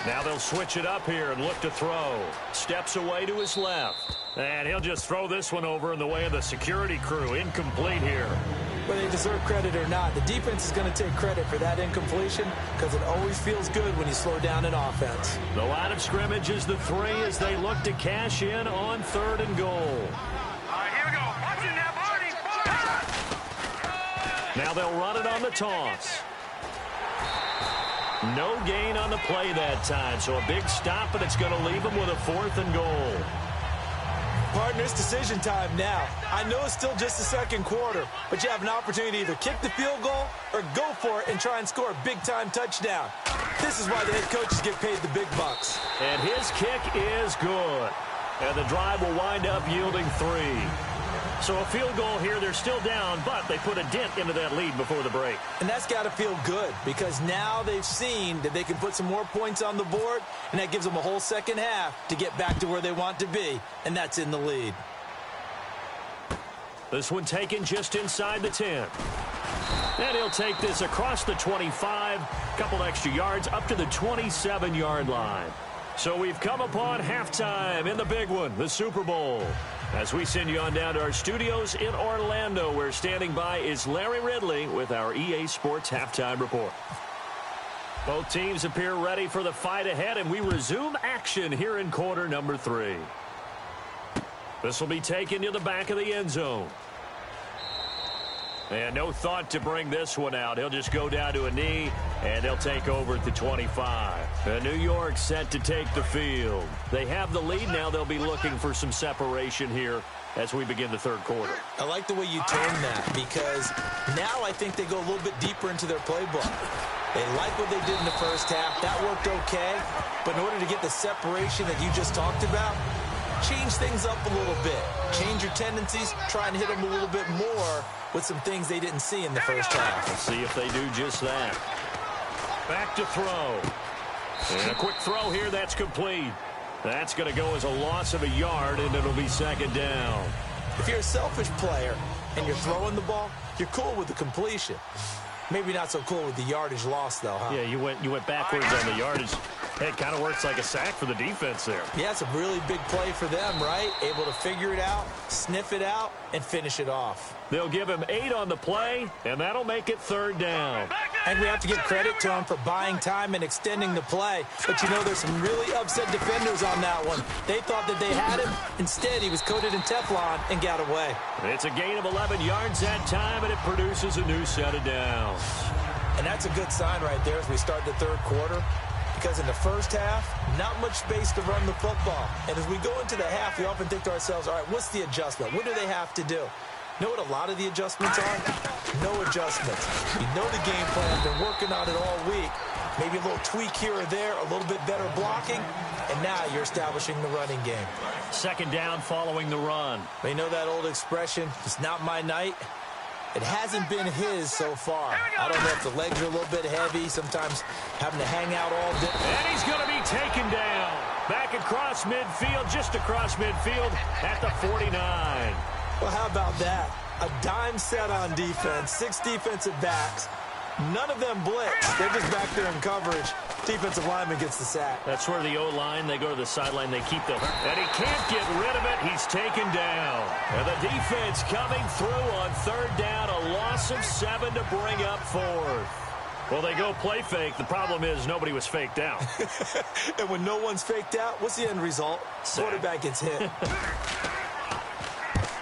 Now they'll switch it up here and look to throw. Steps away to his left. And he'll just throw this one over in the way of the security crew. Incomplete here. Whether they deserve credit or not, the defense is going to take credit for that incompletion because it always feels good when you slow down an offense. The line of scrimmage is the 3 as they look to cash in on 3rd and goal. Here we go. Watching that body. Now they'll run it on the toss. No gain on the play that time, so a big stop, but it's going to leave them with a 4th and goal. Partner, it's decision time now. I know it's still just the 2nd quarter, but you have an opportunity to either kick the field goal or go for it and try and score a big-time touchdown. This is why the head coaches get paid the big bucks. And his kick is good. And the drive will wind up yielding 3. So a field goal here, they're still down, but they put a dent into that lead before the break. And that's got to feel good because now they've seen that they can put some more points on the board, and that gives them a whole second half to get back to where they want to be, and that's in the lead. This one taken just inside the 10. And he'll take this across the 25, couple extra yards up to the 27-yard line. So we've come upon halftime in the big one, the Super Bowl. As we send you on down to our studios in Orlando, where standing by is Larry Ridley with our EA Sports Halftime Report. Both teams appear ready for the fight ahead, and we resume action here in quarter number 3. This will be taken to the back of the end zone. And no thought to bring this one out. He'll just go down to a knee, and they'll take over at the 25. New York set to take the field. They have the lead now. They'll be looking for some separation here as we begin the third quarter. I like the way you tone that, because now I think they go a little bit deeper into their playbook. They like what they did in the first half. That worked okay. But in order to get the separation that you just talked about, change things up a little bit. Change your tendencies. Try and hit them a little bit more with some things they didn't see in the first half. Let's see if they do just that. Back to throw. And a quick throw here. That's complete. That's going to go as a loss of a yard, and it'll be second down. If you're a selfish player and you're throwing the ball, you're cool with the completion. Maybe not so cool with the yardage loss, though, huh? Yeah, you went backwards on the yardage. Hey, it kind of works like a sack for the defense there. Yeah, it's a really big play for them, right? Able to figure it out, sniff it out, and finish it off. They'll give him 8 on the play, and that'll make it third down. And we have to give credit to him for buying time and extending the play. But, you know, there's some really upset defenders on that one. They thought that they had him. Instead, he was coated in Teflon and got away. It's a gain of 11 yards that time, and it produces a new set of downs. And that's a good sign right there as we start the third quarter. Because in the first half, not much space to run the football. And as we go into the half, we often think to ourselves, all right, what's the adjustment? What do they have to do? You know what a lot of the adjustments are? No adjustments. You know the game plan. Been working on it all week. Maybe a little tweak here or there, a little bit better blocking, and now you're establishing the running game. Second down following the run. You know that old expression, it's not my night? It hasn't been his so far. I don't know if the legs are a little bit heavy, sometimes having to hang out all day. And he's going to be taken down. Back across midfield, just across midfield at the 49. Well, how about that? A dime set on defense, 6 defensive backs. None of them blitz. They're just back there in coverage. Defensive lineman gets the sack. That's where the O-line, they go to the sideline, they keep the... And he can't get rid of it. He's taken down. And the defense coming through on third down. A loss of 7 to bring up fourth. Well, they go play fake. The problem is nobody was faked out. And when no one's faked out, what's the end result? Quarterback gets hit.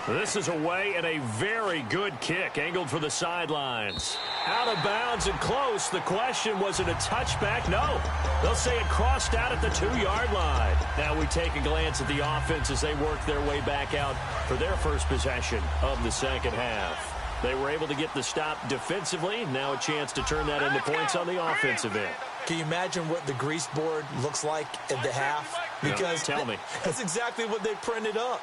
This is away and a very good kick angled for the sidelines. Out of bounds and close. The question, was it a touchback? No. They'll say it crossed out at the 2-yard line. Now we take a glance at the offense as they work their way back out for their first possession of the second half. They were able to get the stop defensively. Now a chance to turn that into points on the offensive end. Can you imagine what the grease board looks like at the half? Because tell me. That's exactly what they printed up.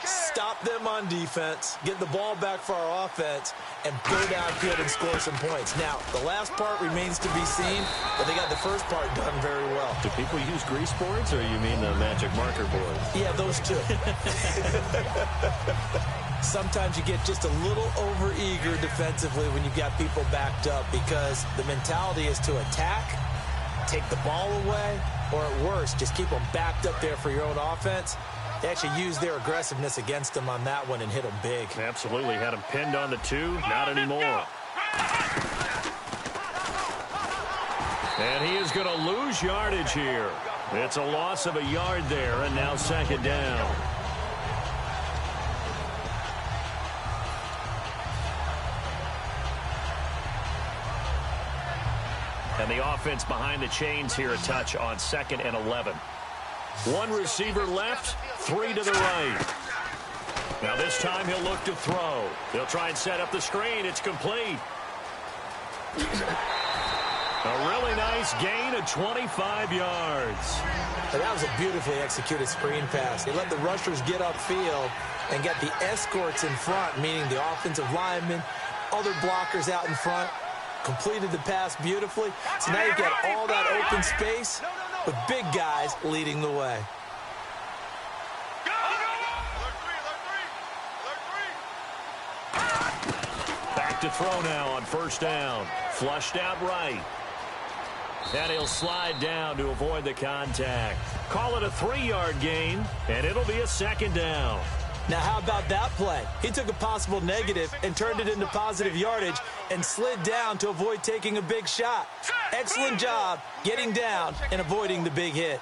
Stop them on defense, get the ball back for our offense, and go downfield and score some points. Now, the last part remains to be seen, but they got the first part done very well. Do people use grease boards, or you mean the magic marker board? Yeah, those two. Sometimes you get just a little over-eager defensively when you've got people backed up, because the mentality is to attack, take the ball away, or at worst, just keep them backed up there for your own offense. They actually used their aggressiveness against them on that one and hit them big. Absolutely. Had him pinned on the 2. Not anymore. And he is going to lose yardage here. It's a loss of a yard there, and now second down. And the offense behind the chains here a touch on 2nd and 11. 1 receiver left, 3 to the right. Now this time he'll look to throw. They'll try and set up the screen. It's complete. A really nice gain of 25 yards. And that was a beautifully executed screen pass. They let the rushers get upfield and get the escorts in front, meaning the offensive linemen, other blockers out in front, completed the pass beautifully. So now you've got all that open space with big guys leading the way. Back to throw now on first down. Flushed out right. And he'll slide down to avoid the contact. Call it a 3-yard gain, and it'll be a second down. Now, how about that play? He took a possible negative and turned it into positive yardage and slid down to avoid taking a big shot. Excellent job getting down and avoiding the big hit.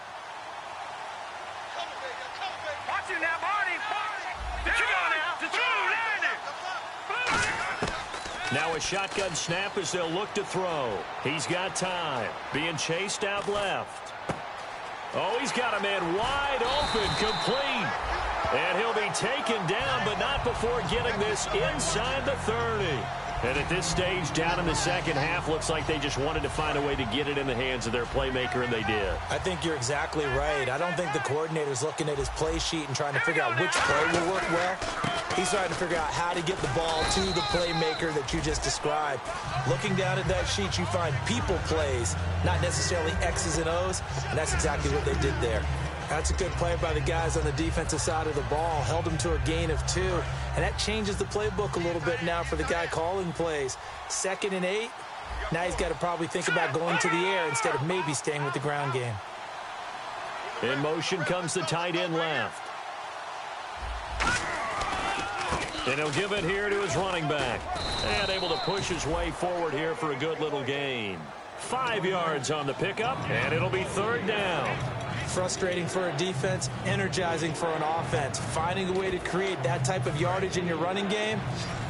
Watch it now, Marty. There you go now. shotgun snap as they'll look to throw. He's got time. Being chased out left. Oh, he's got a man wide open, complete. And he'll be taken down, but not before getting this inside the 30. And at this stage, down in the second half, looks like they just wanted to find a way to get it in the hands of their playmaker, and they did. I think you're exactly right. I don't think the coordinator's looking at his play sheet and trying to figure out which play will work well. He's trying to figure out how to get the ball to the playmaker that you just described. Looking down at that sheet, you find people plays, not necessarily X's and O's, and that's exactly what they did there. That's a good play by the guys on the defensive side of the ball. Held them to a gain of 2. And that changes the playbook a little bit now for the guy calling plays. 2nd and 8. Now he's got to probably think about going to the air instead of maybe staying with the ground game. In motion comes the tight end left. And he'll give it here to his running back. And able to push his way forward here for a good little gain. 5 yards on the pickup, and it'll be 3rd down. Frustrating for a defense, energizing for an offense. Finding a way to create that type of yardage in your running game,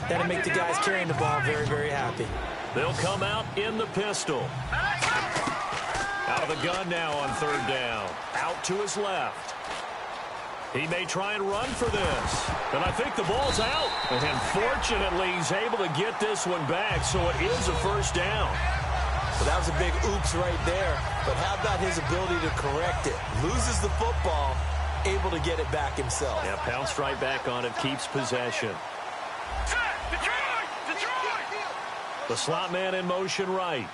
that'll make the guys carrying the ball very, very happy. They'll come out in the pistol. Out of the gun now on 3rd down. Out to his left. He may try and run for this. And I think the ball's out. And fortunately, he's able to get this one back, so it is a 1st down. Well, that was a big oops right there. But how about his ability to correct it? Loses the football, able to get it back himself. Yeah, pounced right back on it, keeps possession. The slot man in motion right.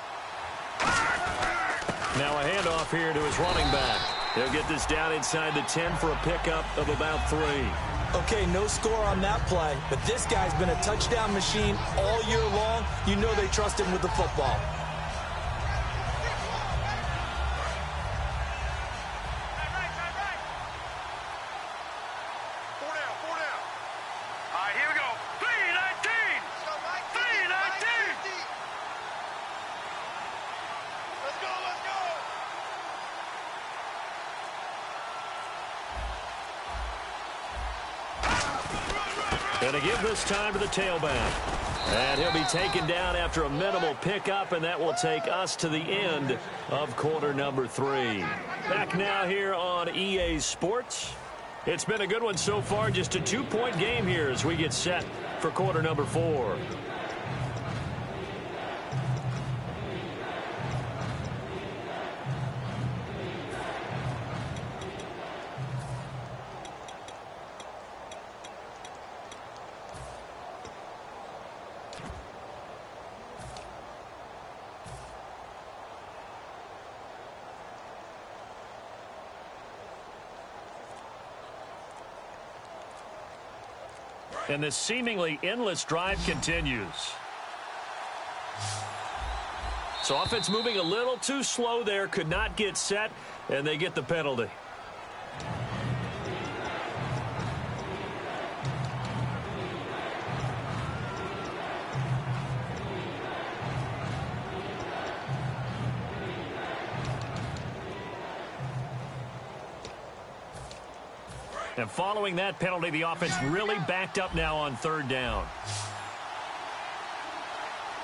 Now a handoff here to his running back. They'll get this down inside the 10 for a pickup of about 3. Okay, no score on that play, but this guy's been a touchdown machine all year long. You know they trust him with the football. And to give this time to the tailback. And he'll be taken down after a minimal pickup, and that will take us to the end of quarter number 3. Back now here on EA Sports. It's been a good one so far, just a 2-point game here as we get set for quarter number 4. And this seemingly endless drive continues. So offense moving a little too slow there, could not get set, and they get the penalty. And following that penalty, the offense really backed up now on 3rd down.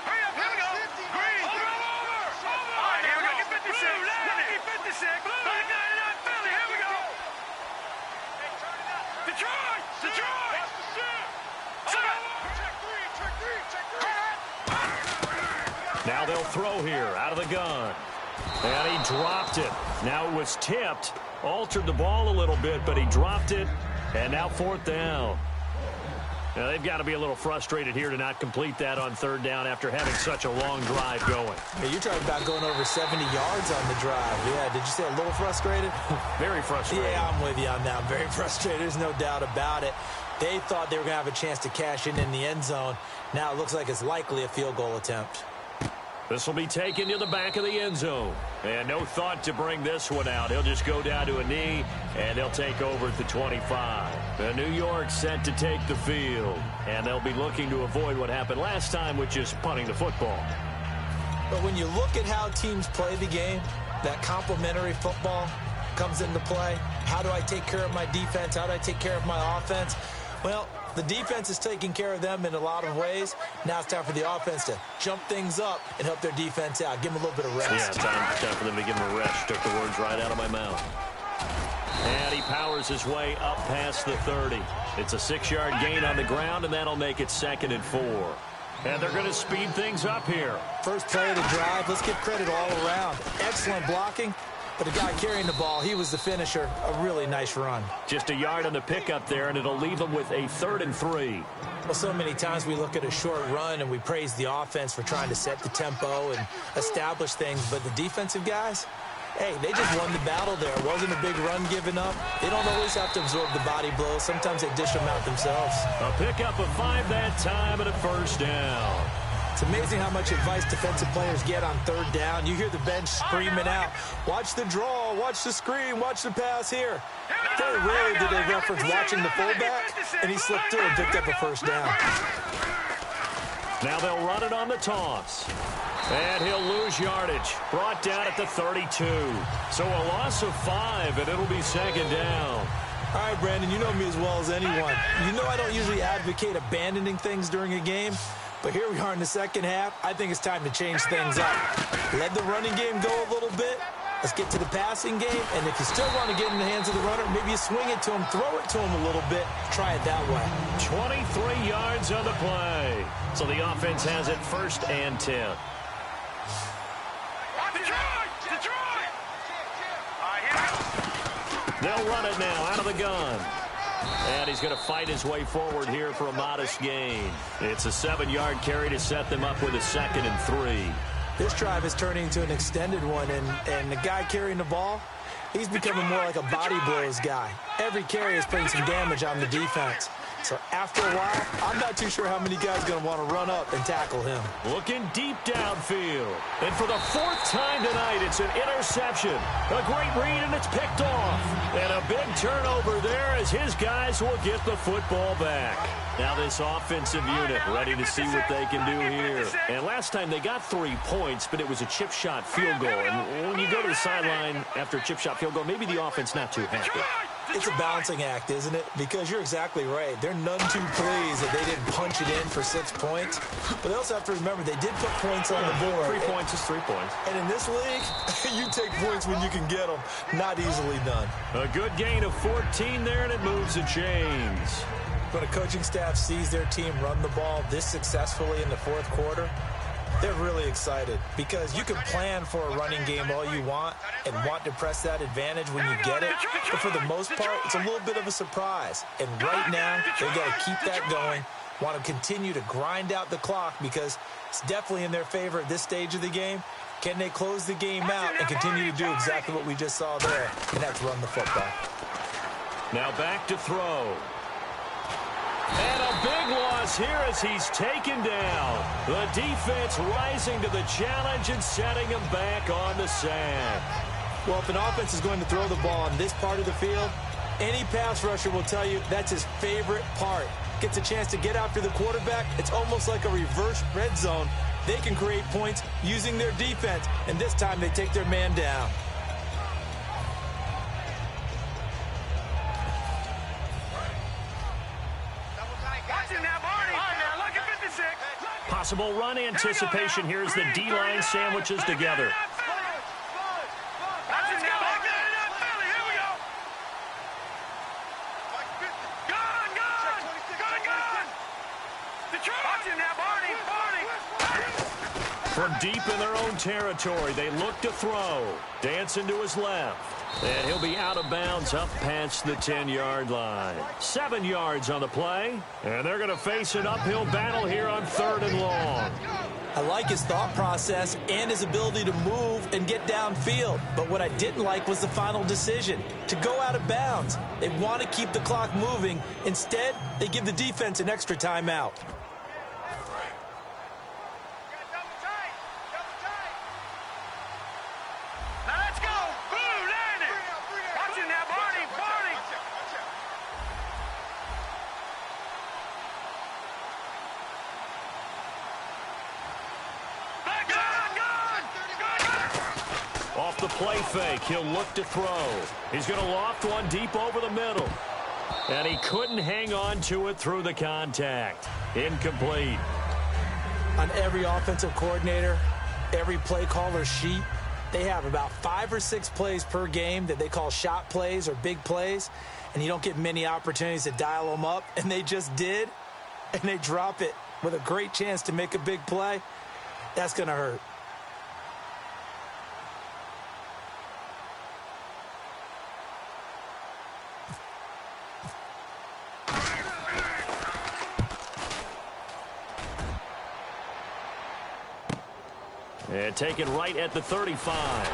Hurry up, here we go. Green. Over. All right, here we go. 56. Lucky 56. Back 99 Philly. Here we go. Detroit. Check 3. Now they'll throw here out of the gun. And he dropped it. Now it was tipped. Altered the ball a little bit, but he dropped it. And now 4th down. Now they've got to be a little frustrated here to not complete that on 3rd down after having such a long drive going. Hey, you're talking about going over 70 yards on the drive. Yeah, did you say a little frustrated? Very frustrated. Yeah, I'm with you on that. Very frustrated. There's no doubt about it. They thought they were going to have a chance to cash in the end zone. Now it looks like it's likely a field goal attempt. This will be taken to the back of the end zone. And no thought to bring this one out. He'll just go down to a knee, and they'll take over at the 25. The New York set to take the field. And they'll be looking to avoid what happened last time, which is punting the football. But when you look at how teams play the game, that complementary football comes into play. How do I take care of my defense? How do I take care of my offense? Well, the defense is taking care of them in a lot of ways. Now it's time for the offense to jump things up and help their defense out. Give them a little bit of rest. Yeah, time for them to give them a rest. Took the words right out of my mouth. And he powers his way up past the 30. It's a 6-yard gain on the ground, and that'll make it 2nd and 4. And they're going to speed things up here. First play of the drive. Let's give credit all around. Excellent blocking. But the guy carrying the ball, he was the finisher. A really nice run. Just a yard on the pickup there, and it'll leave them with a 3rd and 3. Well, so many times we look at a short run and we praise the offense for trying to set the tempo and establish things. But the defensive guys, hey, they just won the battle there. It wasn't a big run given up. They don't always have to absorb the body blows. Sometimes they dish them out themselves. A pickup of 5 that time and a 1st down. It's amazing how much advice defensive players get on 3rd down. You hear the bench screaming out, watch the draw, watch the screen, watch the pass here. Very rarely do they reference watching the fullback, and he slipped through and picked up a 1st down. Now they'll run it on the toss. And he'll lose yardage. Brought down at the 32. So a loss of 5, and it'll be 2nd down. All right, Brandon, you know me as well as anyone. You know I don't usually advocate abandoning things during a game. But here we are in the 2nd half. I think it's time to change things up. Let the running game go a little bit. Let's get to the passing game. And if you still want to get in the hands of the runner, maybe you swing it to him, throw it to him a little bit. Try it that way. 23 yards on the play. So the offense has it 1st and 10. They'll run it now out of the gun. And he's going to fight his way forward here for a modest gain. It's a 7-yard carry to set them up with a 2nd and 3. This drive is turning into an extended one, and the guy carrying the ball, he's becoming more like a body blows guy. Every carry is putting some damage on the defense. So after a while, I'm not too sure how many guys are going to want to run up and tackle him. Looking deep downfield. And for the 4th time tonight, it's an interception. A great read, and it's picked off. And a big turnover there as his guys will get the football back. Now this offensive unit ready to see what they can do here. And last time they got 3 points, but it was a chip shot field goal. And when you go to the sideline after a chip shot field goal, maybe the offense not too happy. It's a balancing act, isn't it? Because you're exactly right. They're none too pleased that they didn't punch it in for 6 points. But they also have to remember they did put points on the board. 3 points is 3 points. And in this league, you take points when you can get them. Not easily done. A good gain of 14 there, and it moves the chains. When a coaching staff sees their team run the ball this successfully in the 4th quarter, they're really excited because you can plan for a running game all you want and want to press that advantage when you get it. But for the most part, it's a little bit of a surprise. And right now, they've got to keep that going, want to continue to grind out the clock because it's definitely in their favor at this stage of the game. Can they close the game out and continue to do exactly what we just saw there? And that's run the football. Now back to throw. And a big loss here as he's taken down. The defense rising to the challenge and setting him back on the sack. Well, if an offense is going to throw the ball on this part of the field, any pass rusher will tell you that's his favorite part. Gets a chance to get after the quarterback. It's almost like a reverse red zone. They can create points using their defense, and this time they take their man down. Possible run anticipation here as the D-line sandwiches together. From deep in their own territory, they look to throw. Dancing to his left. And he'll be out of bounds up past the 10-yard line. 7 yards on the play. And they're going to face an uphill battle here on 3rd and long. I like his thought process and his ability to move and get downfield. But what I didn't like was the final decision, to go out of bounds. They want to keep the clock moving. Instead, they give the defense an extra timeout. Off the play fake, he'll look to throw. He's going to loft one deep over the middle. And he couldn't hang on to it through the contact. Incomplete. On every offensive coordinator, every play caller sheet, they have about 5 or 6 plays per game that they call shot plays or big plays, and you don't get many opportunities to dial them up, and they just did, and they drop it with a great chance to make a big play. That's going to hurt. And taken right at the 35.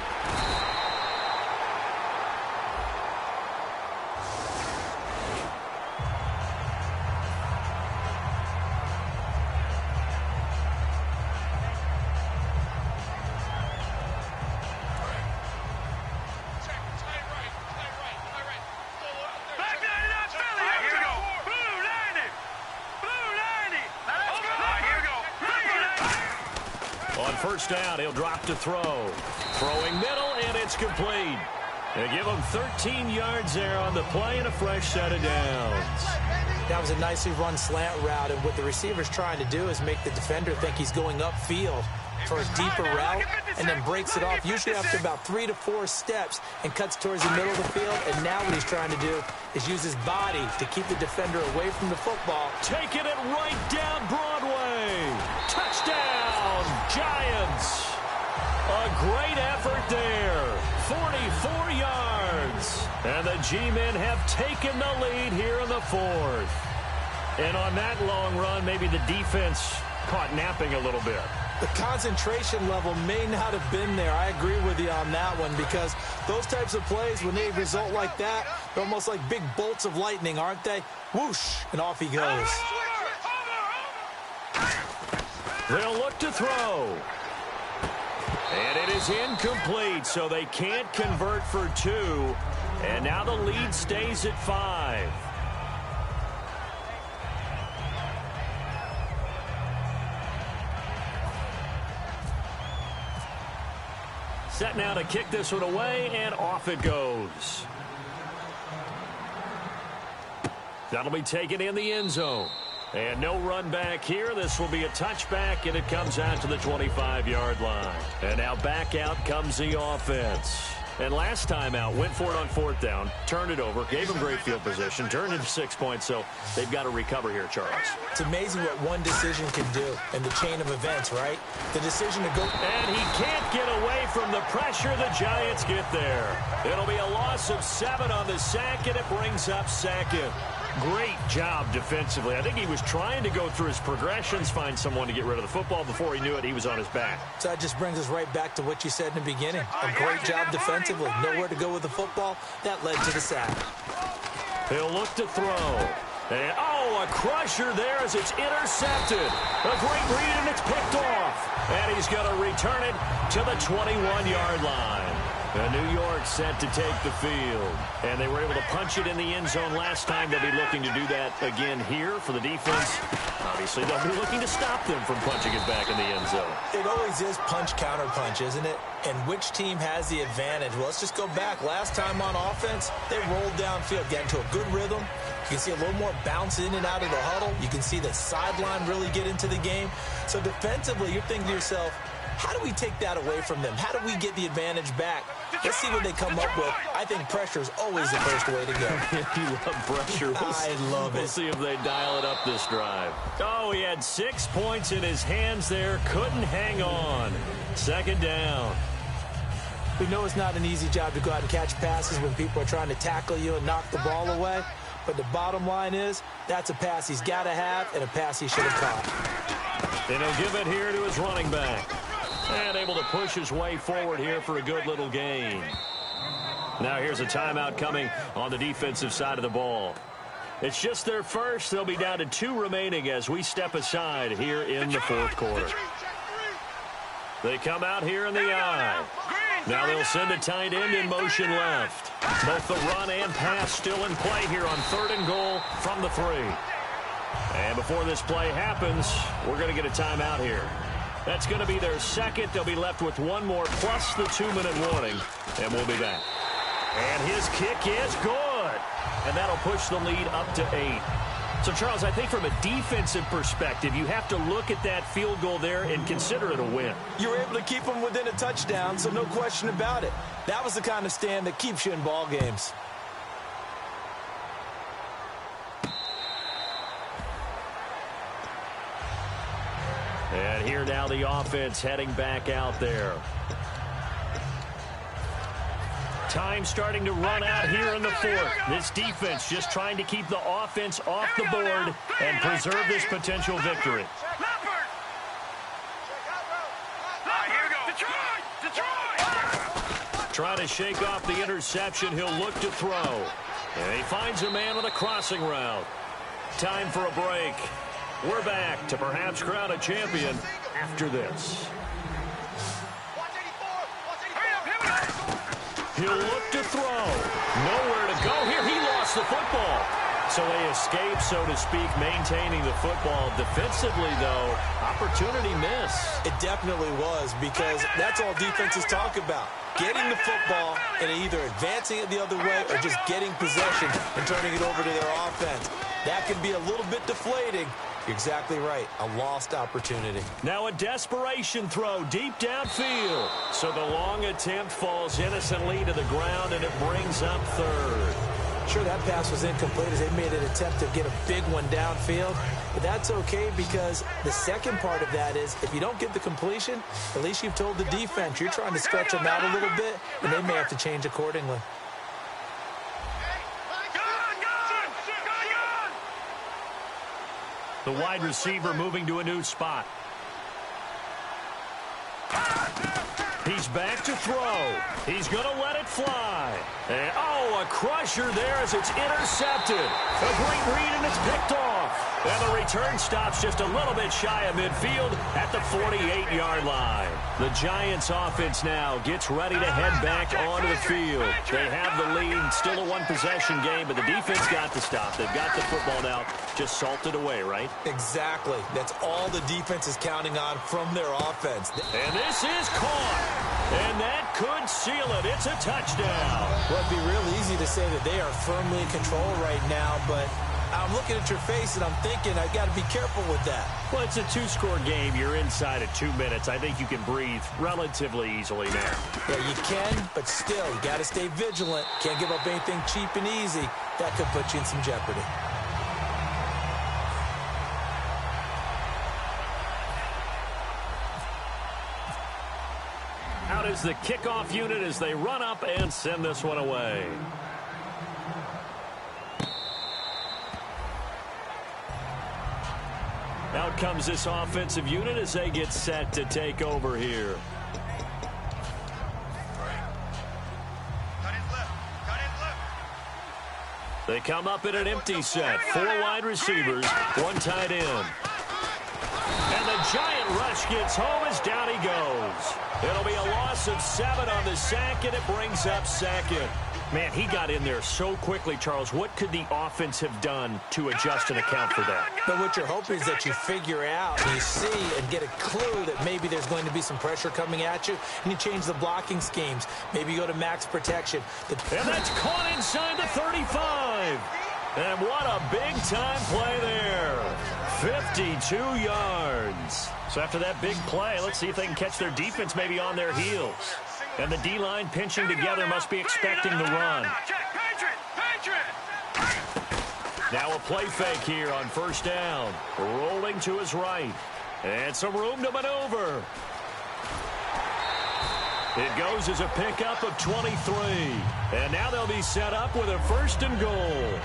First down, he'll drop to throw. Throwing middle, and it's complete. They give him 13 yards there on the play and a fresh set of downs. That was a nicely run slant route, and what the receiver's trying to do is make the defender think he's going upfield for a deeper route, and then breaks it off, usually after about 3 to 4 steps, and cuts towards the middle of the field. And now what he's trying to do is use his body to keep the defender away from the football. Taking it right down Broadway. Touchdown, Giants. A great effort there. 44 yards. And the G-men have taken the lead here in the 4th. And on that long run, maybe the defense caught napping a little bit. The concentration level may not have been there. I agree with you on that one, because those types of plays, when they result like that, they're almost like big bolts of lightning, aren't they? Whoosh, and off he goes. They'll look to throw. And it is incomplete, so they can't convert for 2. And now the lead stays at 5. Set now to kick this one away, and off it goes. That'll be taken in the end zone. And no run back here. This will be a touchback, and it comes out to the 25-yard line. And now back out comes the offense. And last time out, went for it on 4th down, turned it over, gave them great field position, turned it 6 points, so they've got to recover here, Charles. It's amazing what one decision can do in the chain of events, right? The decision to go. And he can't get away from the pressure. The Giants get there. It'll be a loss of 7 on the sack, and it brings up 2nd. Great job defensively. I think he was trying to go through his progressions, find someone to get rid of the football. Before he knew it, he was on his back. So that just brings us right back to what you said in the beginning. A great job defensively. Nowhere to go with the football. That led to the sack. He'll look to throw. And, a crusher there as it's intercepted. A great read, and it's picked off. And he's going to return it to the 21-yard line. And New York set to take the field. And they were able to punch it in the end zone last time. They'll be looking to do that again here for the defense. Obviously, they'll be looking to stop them from punching it back in the end zone. It always is punch-counter-punch, isn't it? And which team has the advantage? Well, let's just go back. Last time on offense, they rolled downfield, got into a good rhythm. You can see a little more bounce in and out of the huddle. You can see the sideline really get into the game. So defensively, you're thinking to yourself, how do we take that away from them? How do we get the advantage back? Let's see what they come up with. I think pressure is always the first way to go. You love pressure. I love it. We'll see if they dial it up this drive. Oh, he had 6 points in his hands there. Couldn't hang on. 2nd down. We know it's not an easy job to go out and catch passes when people are trying to tackle you and knock the ball away. But the bottom line is, that's a pass he's got to have and a pass he should have caught. And he'll give it here to his running back. And able to push his way forward here for a good little gain. Now here's a timeout coming on the defensive side of the ball. It's just their first. They'll be down to 2 remaining as we step aside here in the 4th quarter. They come out here in the I. Now they'll send a tight end in motion left. Both the run and pass still in play here on 3rd and goal from the 3. And before this play happens, we're going to get a timeout here. That's going to be their 2nd. They'll be left with 1 more plus the 2-minute warning. And we'll be back. And his kick is good. and that'll push the lead up to 8. So, Charles, I think from a defensive perspective, you have to look at that field goal there and consider it a win. You were able to keep them within a touchdown, so no question about it. That was the kind of stand that keeps you in ball games. And here now the offense heading back out there. Time starting to run out here in the fourth. This defense just trying to keep the offense off the board and preserve this potential victory. Trying to shake off the interception. He'll look to throw. And he finds a man on a crossing route. Time for a break. We're back to perhaps crown a champion after this. He'll look to throw. Nowhere to go here. He lost the football. So they escape, so to speak, maintaining the football. Defensively, though, opportunity miss. It definitely was, because that's all defenses talk about. Getting the football and either advancing it the other way or just getting possession and turning it over to their offense. That can be a little bit deflating. You're exactly right. A lost opportunity. Now a desperation throw deep downfield. So the long attempt falls innocently to the ground, and it brings up third. Sure, that pass was incomplete as they made an attempt to get a big one downfield. But that's okay, because the second part of that is if you don't get the completion, at least you've told the defense you're trying to stretch them out a little bit, and they may have to change accordingly. The wide receiver moving to a new spot. He's back to throw. He's going to let it fly. And, a crusher there as it's intercepted. A great read, and it's picked off. And the return stops just a little bit shy of midfield at the 48-yard line. The Giants offense now gets ready to head back onto the field. They have the lead, still a one-possession game, but the defense got to stop. They've got the football now, just salted away, right? Exactly. That's all the defense is counting on from their offense. And this is caught. And that could seal it. It's a touchdown. Well, it'd be real easy to say that they are firmly in control right now, but I'm looking at your face and I'm thinking I've got to be careful with that. Well, it's a two-score game. You're inside at 2 minutes. I think you can breathe relatively easily now. Yeah, you can, but still, you got to stay vigilant. Can't give up anything cheap and easy. That could put you in some jeopardy. Out is the kickoff unit as they run up and send this one away. Out comes this offensive unit as they get set to take over here. They come up in an empty set. 4 wide receivers, 1 tight end. And the giant rush gets home as down he goes. It'll be a loss of 7 on the sack, and it brings up second. Man, he got in there so quickly, Charles. What could the offense have done to adjust and account for that? But what you're hoping is that you figure out, and you see and get a clue that maybe there's going to be some pressure coming at you, and you change the blocking schemes. Maybe you go to max protection. And that's caught inside the 35. And what a big-time play there. 52 yards. So after that big play, let's see if they can catch their defense maybe on their heels. And the D-line pinching together must be expecting the run. Now a play fake here on first down. Rolling to his right. And some room to maneuver. It goes as a pickup of 23. And now they'll be set up with a 1st and goal.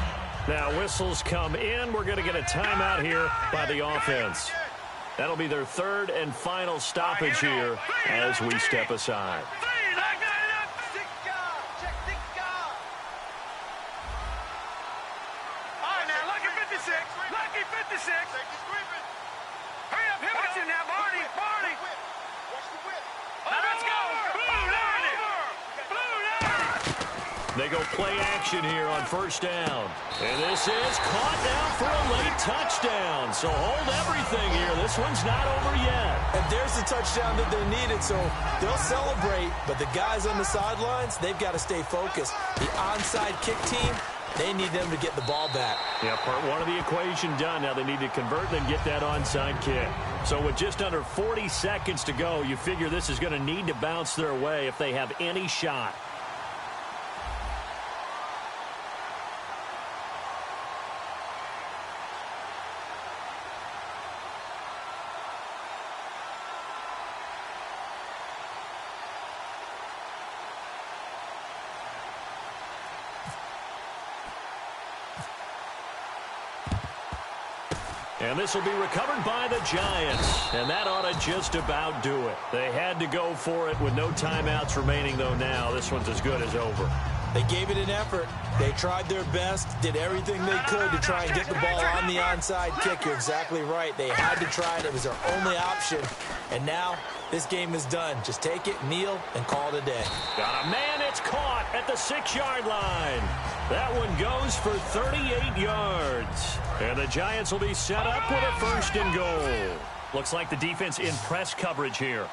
Now whistles come in. We're going to get a timeout here by the offense. That'll be their 3rd and final stoppage here as we step aside. They go play action here on first down. And this is caught down for a late touchdown. So hold everything here. This one's not over yet. And there's the touchdown that they needed, so they'll celebrate. But the guys on the sidelines, they've got to stay focused. The onside kick team, They need them to get the ball back. Yeah, part one of the equation done. Now they need to convert and get that onside kick. So with just under 40 seconds to go, you figure this is going to need to bounce their way if they have any shot. And this will be recovered by the Giants. And that ought to just about do it. They had to go for it with no timeouts remaining, though now. This one's as good as over. They gave it an effort. They tried their best, did everything they could to try and get the ball on the onside kick. You're exactly right. They had to try it. It was their only option. And now this game is done. Just take it, kneel, and call it a day. Got a man. It's caught at the 6-yard line. That one goes for 38 yards. And the Giants will be set up with a 1st and goal. Looks like the defense in press coverage here.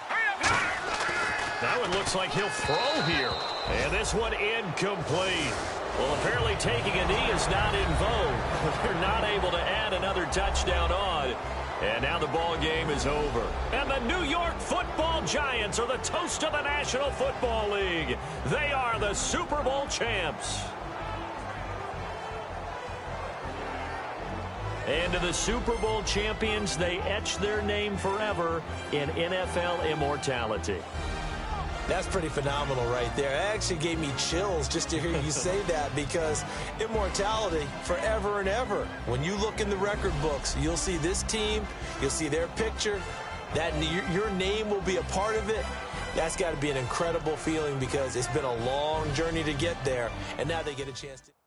That one looks like he'll throw here. And this one incomplete. Well, apparently taking a knee is not in vogue. They're not able to add another touchdown on. And now the ball game is over. And the New York Football Giants are the toast of the National Football League. They are the Super Bowl champs. And to the Super Bowl champions, they etch their name forever in NFL immortality. That's pretty phenomenal right there. It actually gave me chills just to hear you say that, because immortality forever and ever. When you look in the record books, you'll see this team, you'll see their picture, that your name will be a part of it. That's got to be an incredible feeling, because it's been a long journey to get there, and now they get a chance to...